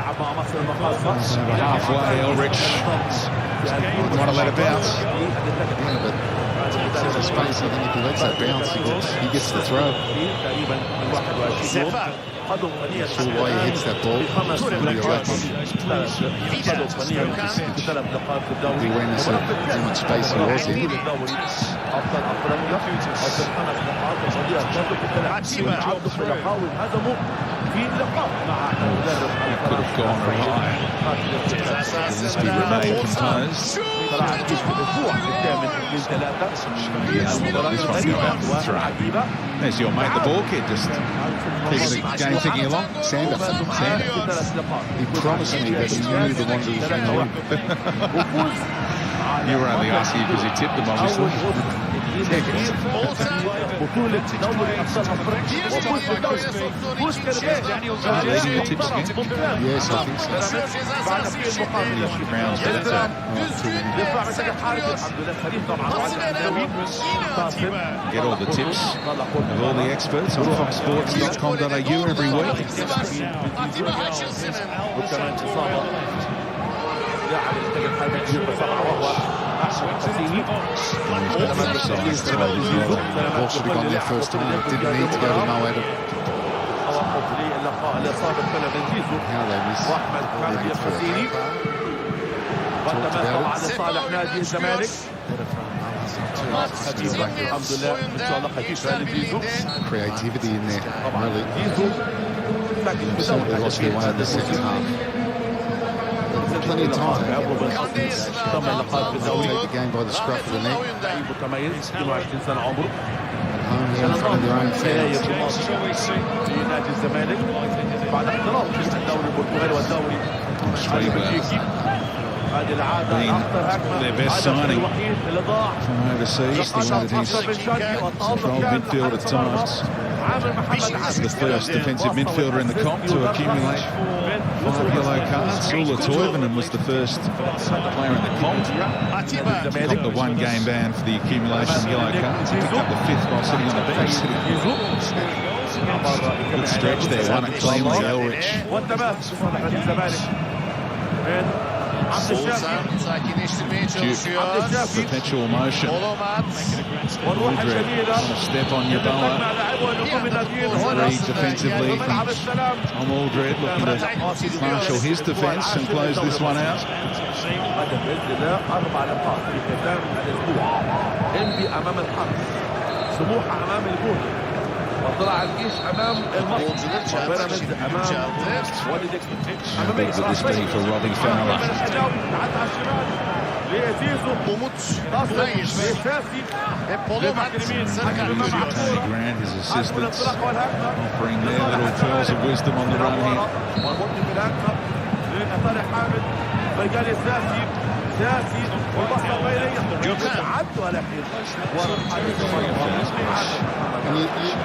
Speaker 7: Halfway, Elrich. Want to let it bounce.
Speaker 4: Yeah, but the space, I think if he lets that bounce, he gets the throw.
Speaker 2: Sefer.
Speaker 4: Sure why he hits that ball. The awareness of how much space he was in.
Speaker 7: Could have gone awry. Gillespie remained composed. There's your mate, the ball kid, just keeping the game ticking along.
Speaker 4: Sander. He promised me that he knew the Wanderers was going to win.
Speaker 7: You were only asking because he tipped them, obviously. Leading the tips again?
Speaker 4: Yes, I think so.
Speaker 7: Rounds Get all the tips of all the experts on foxsports.com.au every week.
Speaker 4: Ball should have gone there first time. Didn't need to go to Mo Adam. How they missed. Talked about it. Creativity in there, really. Certainly lost their way in the second half. Plenty of time. They'll take the game by the scruff of the neck. At home here in front of their own fans.
Speaker 7: Been their best signing from overseas. The way that he's controlled midfield at times. The first defensive midfielder in the comp to accumulate 5 yellow cards. Sula Toivonen was the first player in the comp. Got the 1 game ban for the accumulation of yellow cards. He picked up the 5th while sitting on the bench. Good stretch there, won it cleanly, Elrich. Perpetual motion. Aldred on a step on Yeboah. 3 defensively from Tom Aldred, looking to marshal his defence and close this one out.
Speaker 8: وطلع الجيش امام المصر وبيراميدز امام وادي دجله.
Speaker 7: How big would this be for Robbie Fowler? Tony Grant, his assistants, offering their little pearls of wisdom on the run here.
Speaker 4: And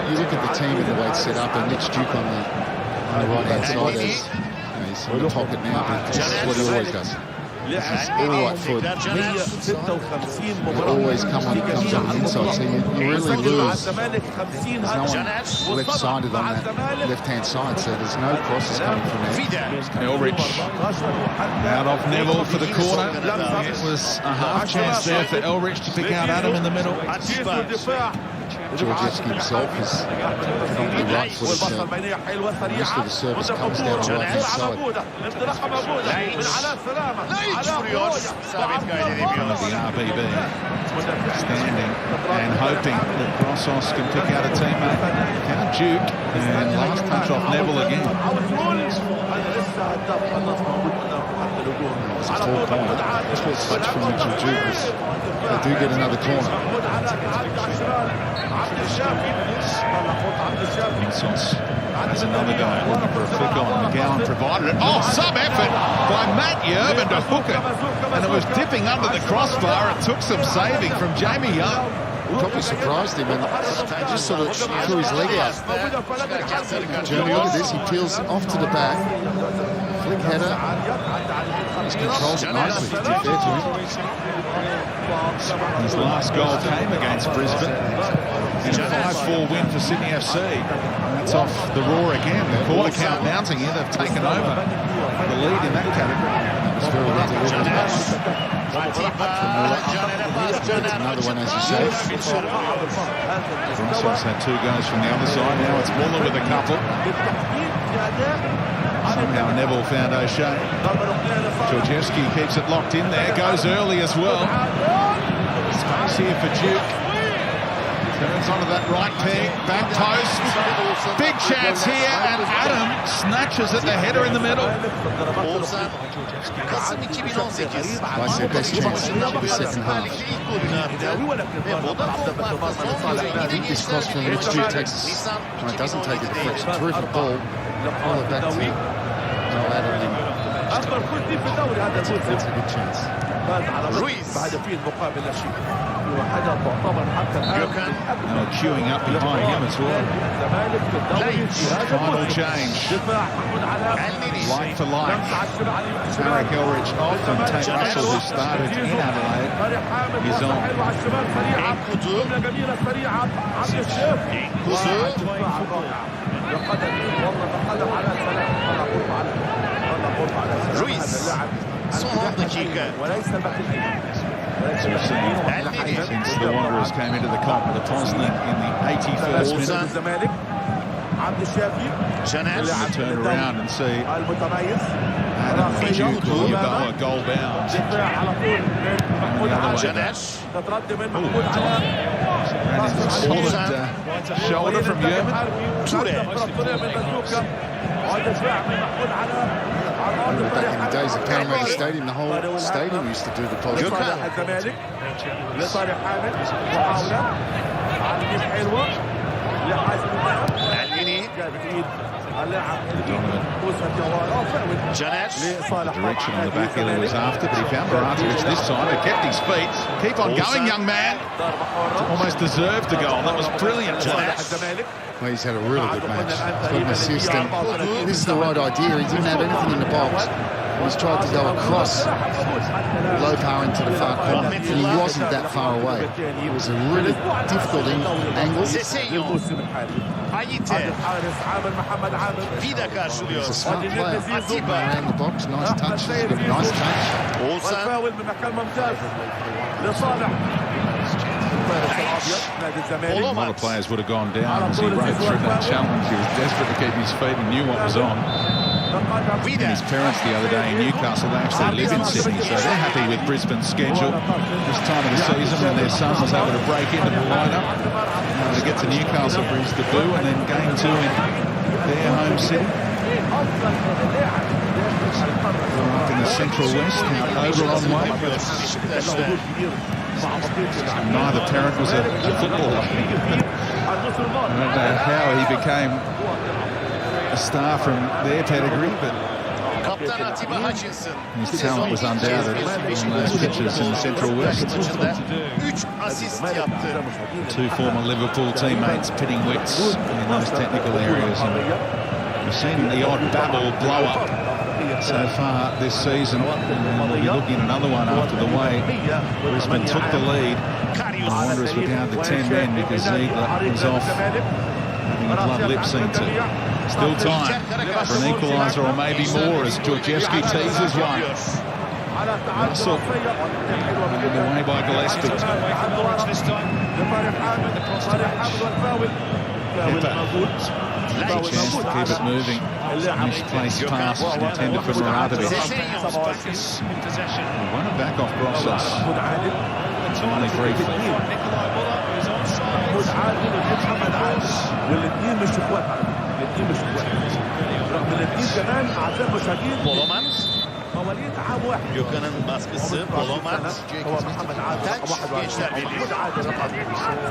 Speaker 4: you look at the team and the way it's set up, and Mitch Duke on the right-hand side as he's in the pocket now. This is what he always does. This is all right foot. It always comes on the inside, so you really lose. There's no one left-sided on that left-hand side, so there's no crosses coming from there.
Speaker 7: Elrich out off Neville for the corner. It was a half chance there for Elrich to pick out Adam in the middle.
Speaker 4: Georgievski himself is probably right-footed, so most of the service comes down the right-hand side.
Speaker 7: The RBB standing and hoping that Brossos can pick out a teammate. Count Duke, and last touch off Neville again.
Speaker 4: It's a 4-point. Touch from Mitchell Duke. They do get another corner.
Speaker 7: Brossos has another guy looking for a flick on. McGowan provided it. Oh, some effort by Matt Yerban to hook it. And it was dipping under the crossbar. It took some saving from Jamie Young.
Speaker 4: Probably surprised him and just sort of threw his leg out. Jeremy, look at this. He peels off to the back. Flick header. He controls it nicely, to be fair to him.
Speaker 7: His last goal came against Brisbane in a 5-4 win for Sydney FC. That's off the Roar again. The quarter count mounting here. They've taken over the lead in that category.
Speaker 4: It's very well delivered. Another one, as you say.
Speaker 7: Brossos had 2 goals from the other side. Now it's Muller with a couple. Somehow Neville found O'Shea. Georgievski keeps it locked in there. Goes early as well. Space here for Duke. Turns onto that right peg, back post. Big chance here, and Adam snatches at the header in the middle.
Speaker 2: Oğuzhan, Kasım 2018.
Speaker 4: I said best chance in the second half.
Speaker 2: İlk golünü attı. Ve Vodafone marka son golü
Speaker 4: I think this cross from Rich takes us. No, it doesn't take a deflection. Terrific ball. Pull it back to Joel Adam.
Speaker 8: اكبر كل في الدوري هذا
Speaker 4: That's a good chance.
Speaker 2: Ruiz.
Speaker 8: هدفين مقابل لا شيء وحاجه تعتبر حتى الان
Speaker 7: They were queuing up behind him as well.
Speaker 8: الزمالك في الدوري في هذا
Speaker 7: Final
Speaker 8: الموسم.
Speaker 7: change.
Speaker 8: دفاع محمود علاء
Speaker 7: Like for like.
Speaker 8: على الشمال
Speaker 7: Tarek Elrich off and Tate Russell, who started in Adelaide,
Speaker 8: طارق حامد
Speaker 7: is on.
Speaker 8: حلوه على الشمال سريعه
Speaker 2: Kutu.
Speaker 8: جمله جميله سريعه عبد الشيخ
Speaker 2: Kuzu.
Speaker 8: لقدم والله تقدم على سلام
Speaker 2: Ruiz. Son 10 dakika.
Speaker 8: وليس الباقيين
Speaker 7: Since the Wanderers came into the comp, the Tosnik in the 81st minute.
Speaker 8: الزمالك عبد الشافي
Speaker 2: Caner.
Speaker 7: Turn around and see
Speaker 8: المتميز
Speaker 7: Adam Mijuku Yaboa goal bound.
Speaker 8: دفاع على طول من محمود علاء
Speaker 2: Caner.
Speaker 8: تتردد من محمود علاء
Speaker 7: Ran into a solid shoulder from Yerman.
Speaker 8: ودفاع من محمود علاء
Speaker 4: Back in the days of Parramatta Stadium, the whole stadium used to do the post.
Speaker 8: لصالح الزمالك لصالح حامد محاولة عالمين حلوة لحازم اللاعب
Speaker 2: Elneny.
Speaker 8: جابت ايد اللاعب وصلت جوالة فاول
Speaker 2: Caner.
Speaker 8: لصالح
Speaker 7: Direction on the back heel he was after, but he found Maratovic this time. He kept his feet. Keep on going, young man.
Speaker 8: ضربة حرة
Speaker 7: Almost deserved the goal. That was brilliant.
Speaker 8: لصالح الزمالك
Speaker 4: Well, he's had a really good match. He's got an assist, and this is the right idea. He didn't have anything in the box. He's tried to go across low power into the far corner, and he wasn't that far away. It was a really difficult angle.
Speaker 2: Sesenyo.
Speaker 8: للموسم الحالي
Speaker 2: Hayite.
Speaker 8: الحارس عامر محمد عامر
Speaker 2: Vida karşılıyor.
Speaker 4: He's a smart player. Around the box, nice touch. He's got a nice touch.
Speaker 2: Oğuzhan.
Speaker 8: والفاول من مكان ممتاز لصالح الفارس الابيض نادي الزمالك
Speaker 7: A lot of players would have gone down as he rode through that challenge. He was desperate to keep his feet and knew what was on. And his parents the other day in Newcastle, they actually live in Sydney, so they're happy with Brisbane's schedule. This time of the season when their son was able to break into the lineup, to get to Newcastle for his debut and then game 2 in their home city. Up in the Central West, now Oberon way. Neither parent was a footballer. I don't know how he became a star from their pedigree, but
Speaker 2: Kaptan Atiba Hutchinson.
Speaker 7: his talent was undoubted on those pitches in the Central West.
Speaker 2: Maçında 3 asist yaptı.
Speaker 7: Two former Liverpool teammates pitting wits in those technical areas. And we've seen the odd babble blow up so far this season, and we'll be looking at another one after the way Brisbane took the lead. The Wanderers were down to 10 men because Ziegler was off having a blood lip sync to. Still time for an equaliser or maybe more as Georgievski teases one. Russell running away by Gillespie. Pepper, chance to keep it moving. Misplaced pass was intended for Maratovic. He won it back off Grossos. 23
Speaker 8: والاثنين مش اخوات الاثنين مش اخوات رغم الاثنين كمان اعزائي المشاهدين
Speaker 2: Boloman.
Speaker 8: مواليد عام واحد
Speaker 2: Gökhan'ın baskısı. Boloman.
Speaker 8: هو محمد عادل
Speaker 2: Taç,
Speaker 8: 21
Speaker 2: Gençler Birliği.
Speaker 8: محمود عادل رقم 27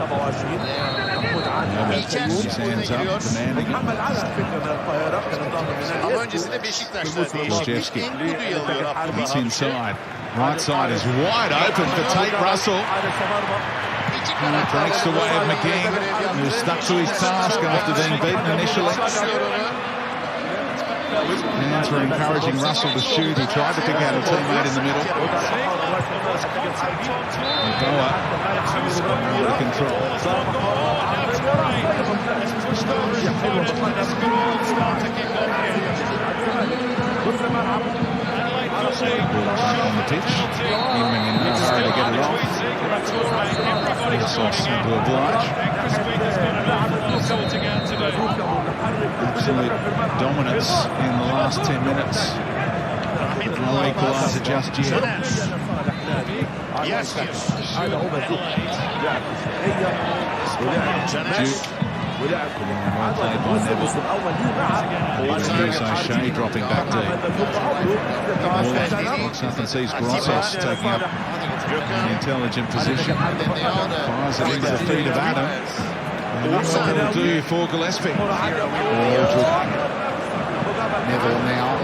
Speaker 8: محمود عادل
Speaker 2: İlker
Speaker 7: His hands up,
Speaker 2: giriyor.
Speaker 7: demanding it.
Speaker 8: محمد عادل على فكره من القاهره كان انضم من
Speaker 2: Ama öncesinde Beşiktaş'ta değişiklik.
Speaker 7: Georgievski.
Speaker 2: Enkudu'yu alıyor Abdullah
Speaker 7: He's
Speaker 2: Avcı.
Speaker 7: inside. Right side is wide open for Tate Russell.
Speaker 2: İki
Speaker 7: And
Speaker 2: kanat
Speaker 7: it breaks the way of McGinn, who stuck to his task after being beaten initially. Hands were encouraging Russell to shoot. He tried to pick out a teammate in the middle. Goa under control. On the pitch, Inman in no hurry to get it off. Sauce to oblige. Absolute dominance in the last 10 minutes. No equaliser just yet. Duke. Well played by Neville. O'Shea dropping back deep. Looks up and sees Grossos taking up an intelligent position. Fires it into the feet of Adam. And that's what it'll do for Gillespie.
Speaker 4: Neville now.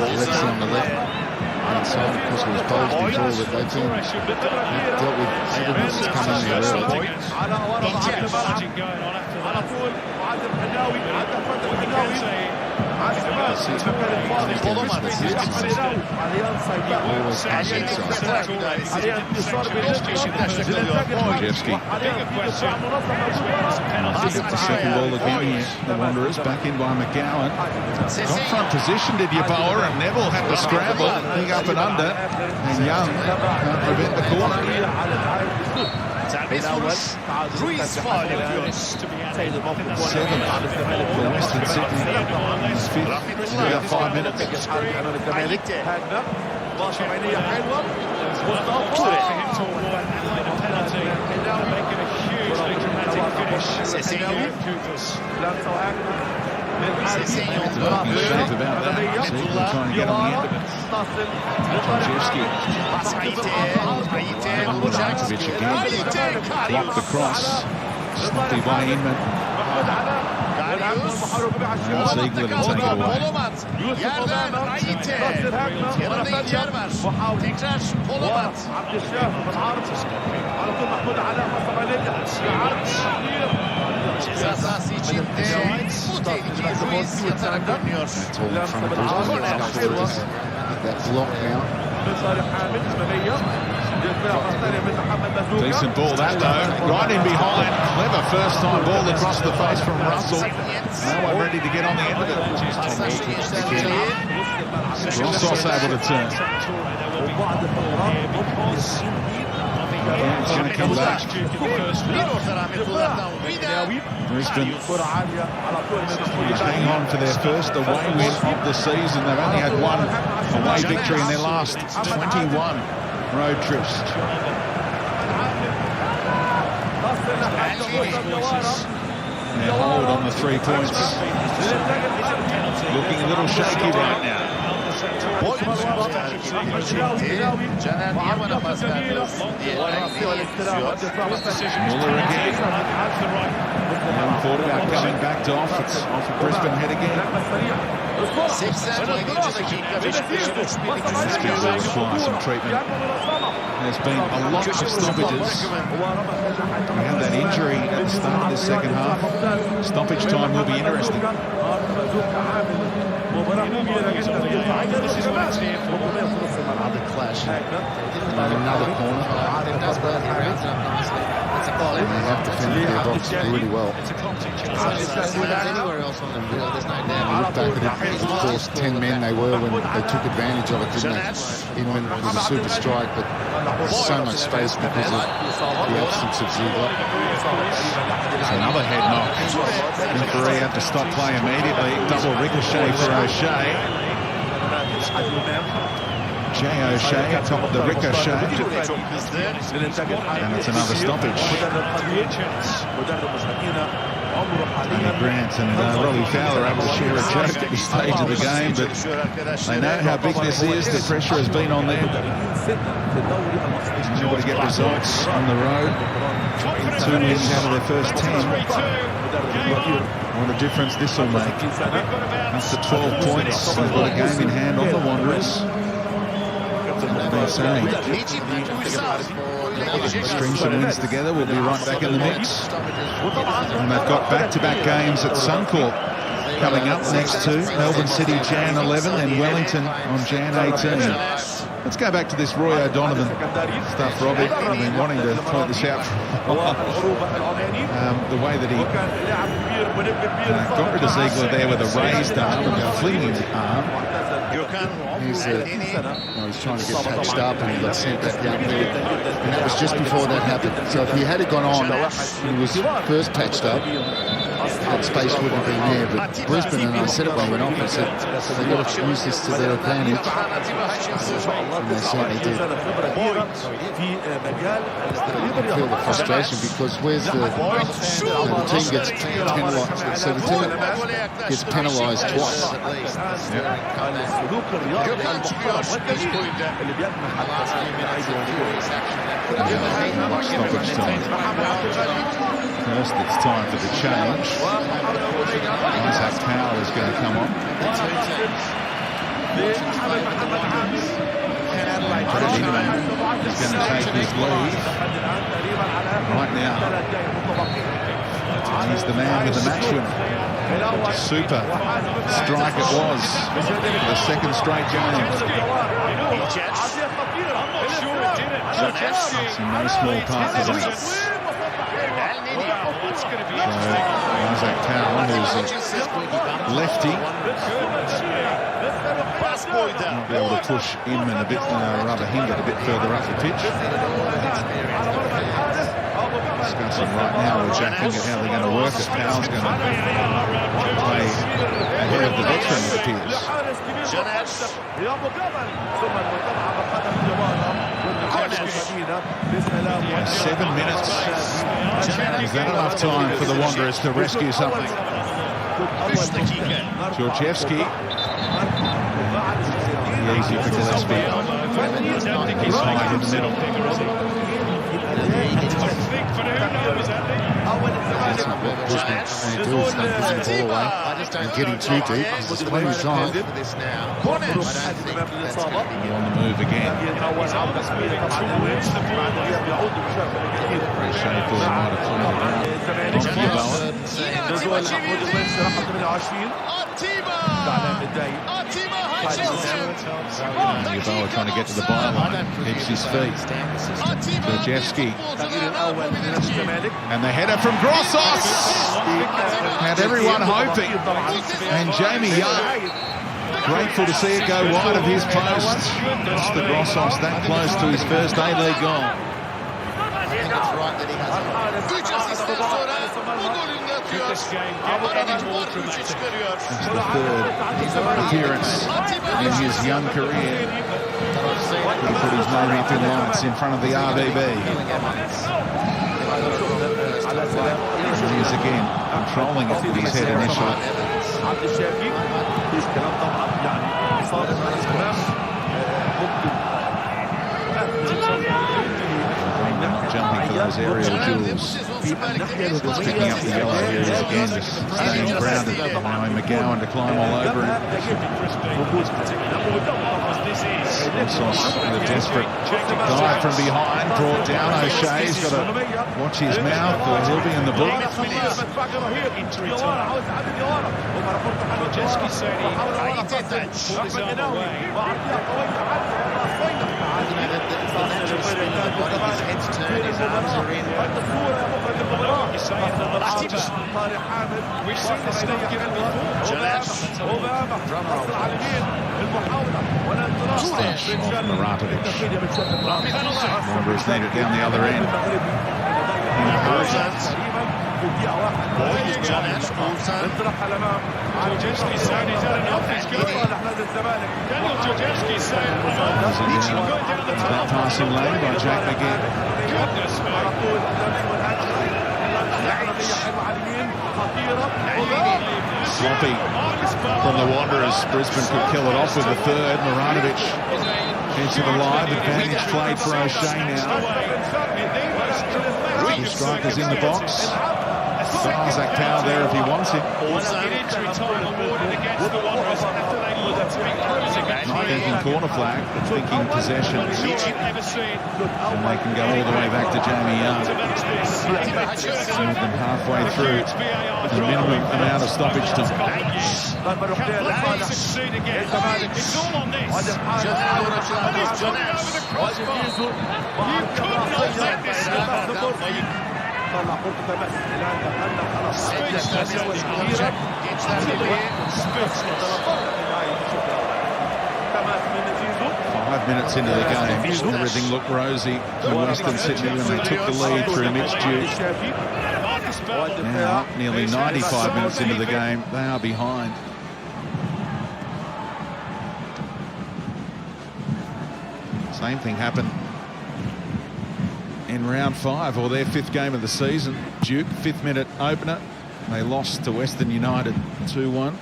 Speaker 4: Alexi on the left hand side because he was bowled before, but they've been dealt with everything that's come in there early.
Speaker 7: The second ball again here. The Wanderers back in by McGowan. Got front position, did Yeboah, and Neville had to scramble. Big up and under. And Young can't prevent the corner.
Speaker 5: Ruiz faul yapıyoruz.
Speaker 7: Seventh for Western Sydney. His fifth in about 5 minutes. Shape about that. Seagull trying to get on the end of it. Jevski. Langsung again. Blocked the cross. Sloppy by Inman. And Ziegler to take it away.
Speaker 2: Yerden Ayite. Yanında İlker var. Tekrar Polomat. Ceza sahası içinde bu tehlikeli Ruiz yatarak dönüyor.
Speaker 4: That block now.
Speaker 7: Decent ball that though. Right in behind. Clever first time ball across the face from Russell. No one ready to get on the end of it. Grossos able to turn. It's going to come back. Brisbane hang on for their first away win of the season. They've only had one away victory in their last 21 road trips. Their hold on the 3 points. Looking a little shaky right now.
Speaker 2: Caner niye bana pas vermiyorsun diye
Speaker 7: Muller again. Haven't thought about coming back to off. It's off of Brisbane head again.
Speaker 2: 87. dakika Beşiktaş'ın 3-1'lik üstünlüğü.
Speaker 7: Require some treatment. There's been a lot of stoppages. We had that injury at the start of the second half. Stoppage time will be interesting.
Speaker 4: Another clash. Another corner. They have defended their box really well.
Speaker 2: Anywhere else on the field, there's no doubt.
Speaker 4: Look back at it, of course, 10 men they were when they took advantage of it, didn't they? Inman was a super strike, but there's so much space because of the absence of Ziegler.
Speaker 7: There's another head knock. Referee had to stop play immediately. Double ricochet for O'Shea. Jay O'Shea atop the ricochet. And it's another stoppage. Tony Grant and Robbie Fowler able to share a joke at this stage of the game, but they know how big this is. The pressure has been on them. Able to get results on the road. 2 wins out of their first 10. What a difference this will make. Up to 12 points. They've got a game in hand on the Wanderers. They're saying string some wins together, we'll be right back in the mix. And they've got back-to-back games at Suncorp coming up next to Melbourne City Jan 11 and Wellington on Jan 18. Let's go back to this Roy O'Donovan stuff, Robbie. I've been wanting to point this out for a while. The way that he got rid of Ziegler there with a raised arm and a flinging arm.
Speaker 4: He's trying to get patched up and he got sent back down there. And that was just before that happened. So if he had gone on when he was first patched up, that space wouldn't have been there. But Brisbane, and I said it when we went off, I said they've got to use this to their advantage. And they certainly did. You feel the frustration because where's the team gets penalised. So the team gets penalised twice.
Speaker 7: Stoppage time. First, it's time for the change. Isaac Powell is going to come on. Inman is going to take his lead. Right now, he's the man with the match winner. Super strike it was for the second straight game. It's in no small part of that. Isaac Powell, who's a lefty, not be able to push Inman a bit, rather Hyundai a bit further up the pitch. Discussing right now with Jack Hyundai how they're going to work it. Powell's going to play ahead of the veteran, it appears. 7 minutes. Is that enough time for the Wanderers to rescue something? Georgievski. Easy for Gillespie. He's high in the middle. That's what Brisbane do, is they push the ball away and getting too deep because there's plenty of time. On the move again. Very shameful he might have played around. Yeboah trying to get to the byline. Keeps his feet. Georgievski. And the header from Grossos. Had everyone hoping. And Jamie Young, grateful to see it go wide of his post. It's the Grossos that close to his first A-League goal.
Speaker 5: This game any more dramatic.
Speaker 7: It's the third appearance in his young career. He put his name into lights in front of the RBB. And he's again controlling it with his head initially. Jumping for those aerial duels. Picking up the yellow here again, just staying grounded, allowing McGowan to climb all over him. Grossos with a desperate dive from behind, brought down. O'Shea's got to watch his mouth or he'll be in the book.
Speaker 5: We've seen this stuff given before.
Speaker 7: Slash off Maratovic. Wanderers need it down the other end.
Speaker 5: Georgievski's saying he's had enough. He's good. Daniel Georgievski's saying he's going down the tunnel.
Speaker 7: Passing lane by Jack McGinn.
Speaker 5: Goodness me.
Speaker 7: Sloppy from the Wanderers. Brisbane could kill it off with a third. Maratovic heads to the line. Advantage played for O'Shea now. Two strikers in the box. Isaac Powell there if he wants it. Not thinking corner flag, but thinking possession. And they can go all the way back to Jamie Young. Move them halfway through the minimum amount of stoppage time.
Speaker 5: It's all on this. You could not let this happen.
Speaker 7: Five minutes into the game, everything looked rosy for Western Sydney when they took the lead through Mitch Duke. Now, nearly 95 minutes into the game, they are behind. Same thing happened in round 5, or their 5th game of the season. Duke, 5th minute opener. They lost to Western United 2-1.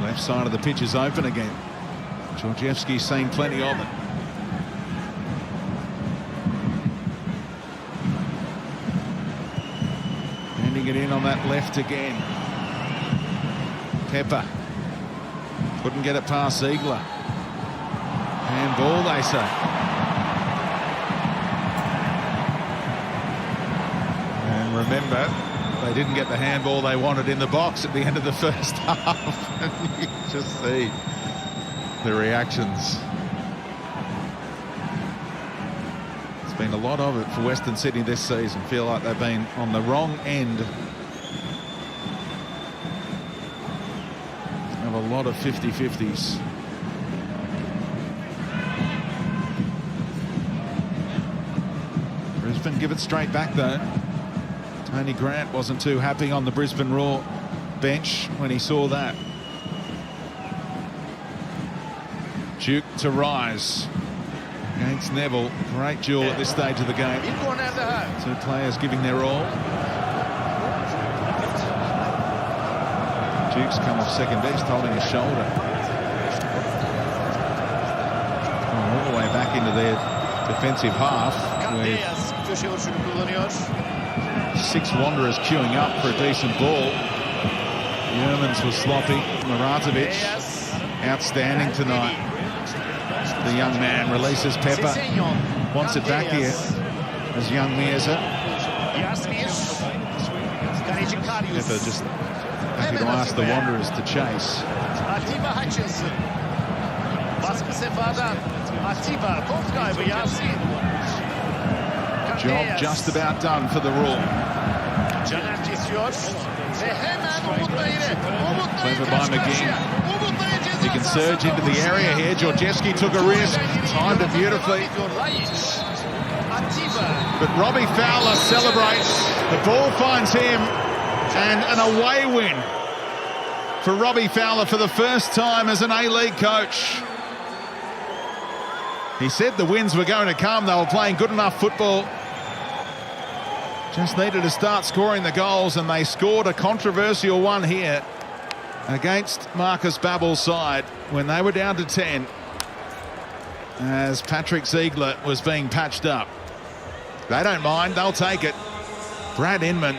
Speaker 7: Left side of the pitch is open again. Georgievski's seen plenty of it. Handing it in on that left again. Pepper couldn't get it past Ziegler. Handball, they say. And remember, they didn't get the handball they wanted in the box at the end of the first half. And you just see the reactions. It's been a lot of it for Western Sydney this season. Feel like they've been on the wrong end of a lot of 50-50s. Brisbane give it straight back though. Tony Grant wasn't too happy on the Brisbane Roar bench when he saw that. Duke to Rise against Neville. Great duel at this stage of the game. Two players giving their all. Duke's come off second best, holding his shoulder. All the way back into their defensive half with 6 Wanderers queuing up for a decent ball. Yermans was sloppy. Muratovic outstanding tonight. The young man releases Pepper. Wants it back here as young Mirza. Pepper just happy to ask the Wanderers to chase. Job just about done for the Rule. Clever by McGinn. He can surge into the area here. Georgievski took a risk, timed it beautifully. But Robbie Fowler celebrates. The ball finds him, and an away win for Robbie Fowler for the first time as an A-League coach. He said the wins were going to come. They were playing good enough football. Just needed to start scoring the goals, and they scored a controversial one here against Marcus Babbel's side when they were down to 10 as Patrick Ziegler was being patched up. They don't mind, they'll take it. Brad Inman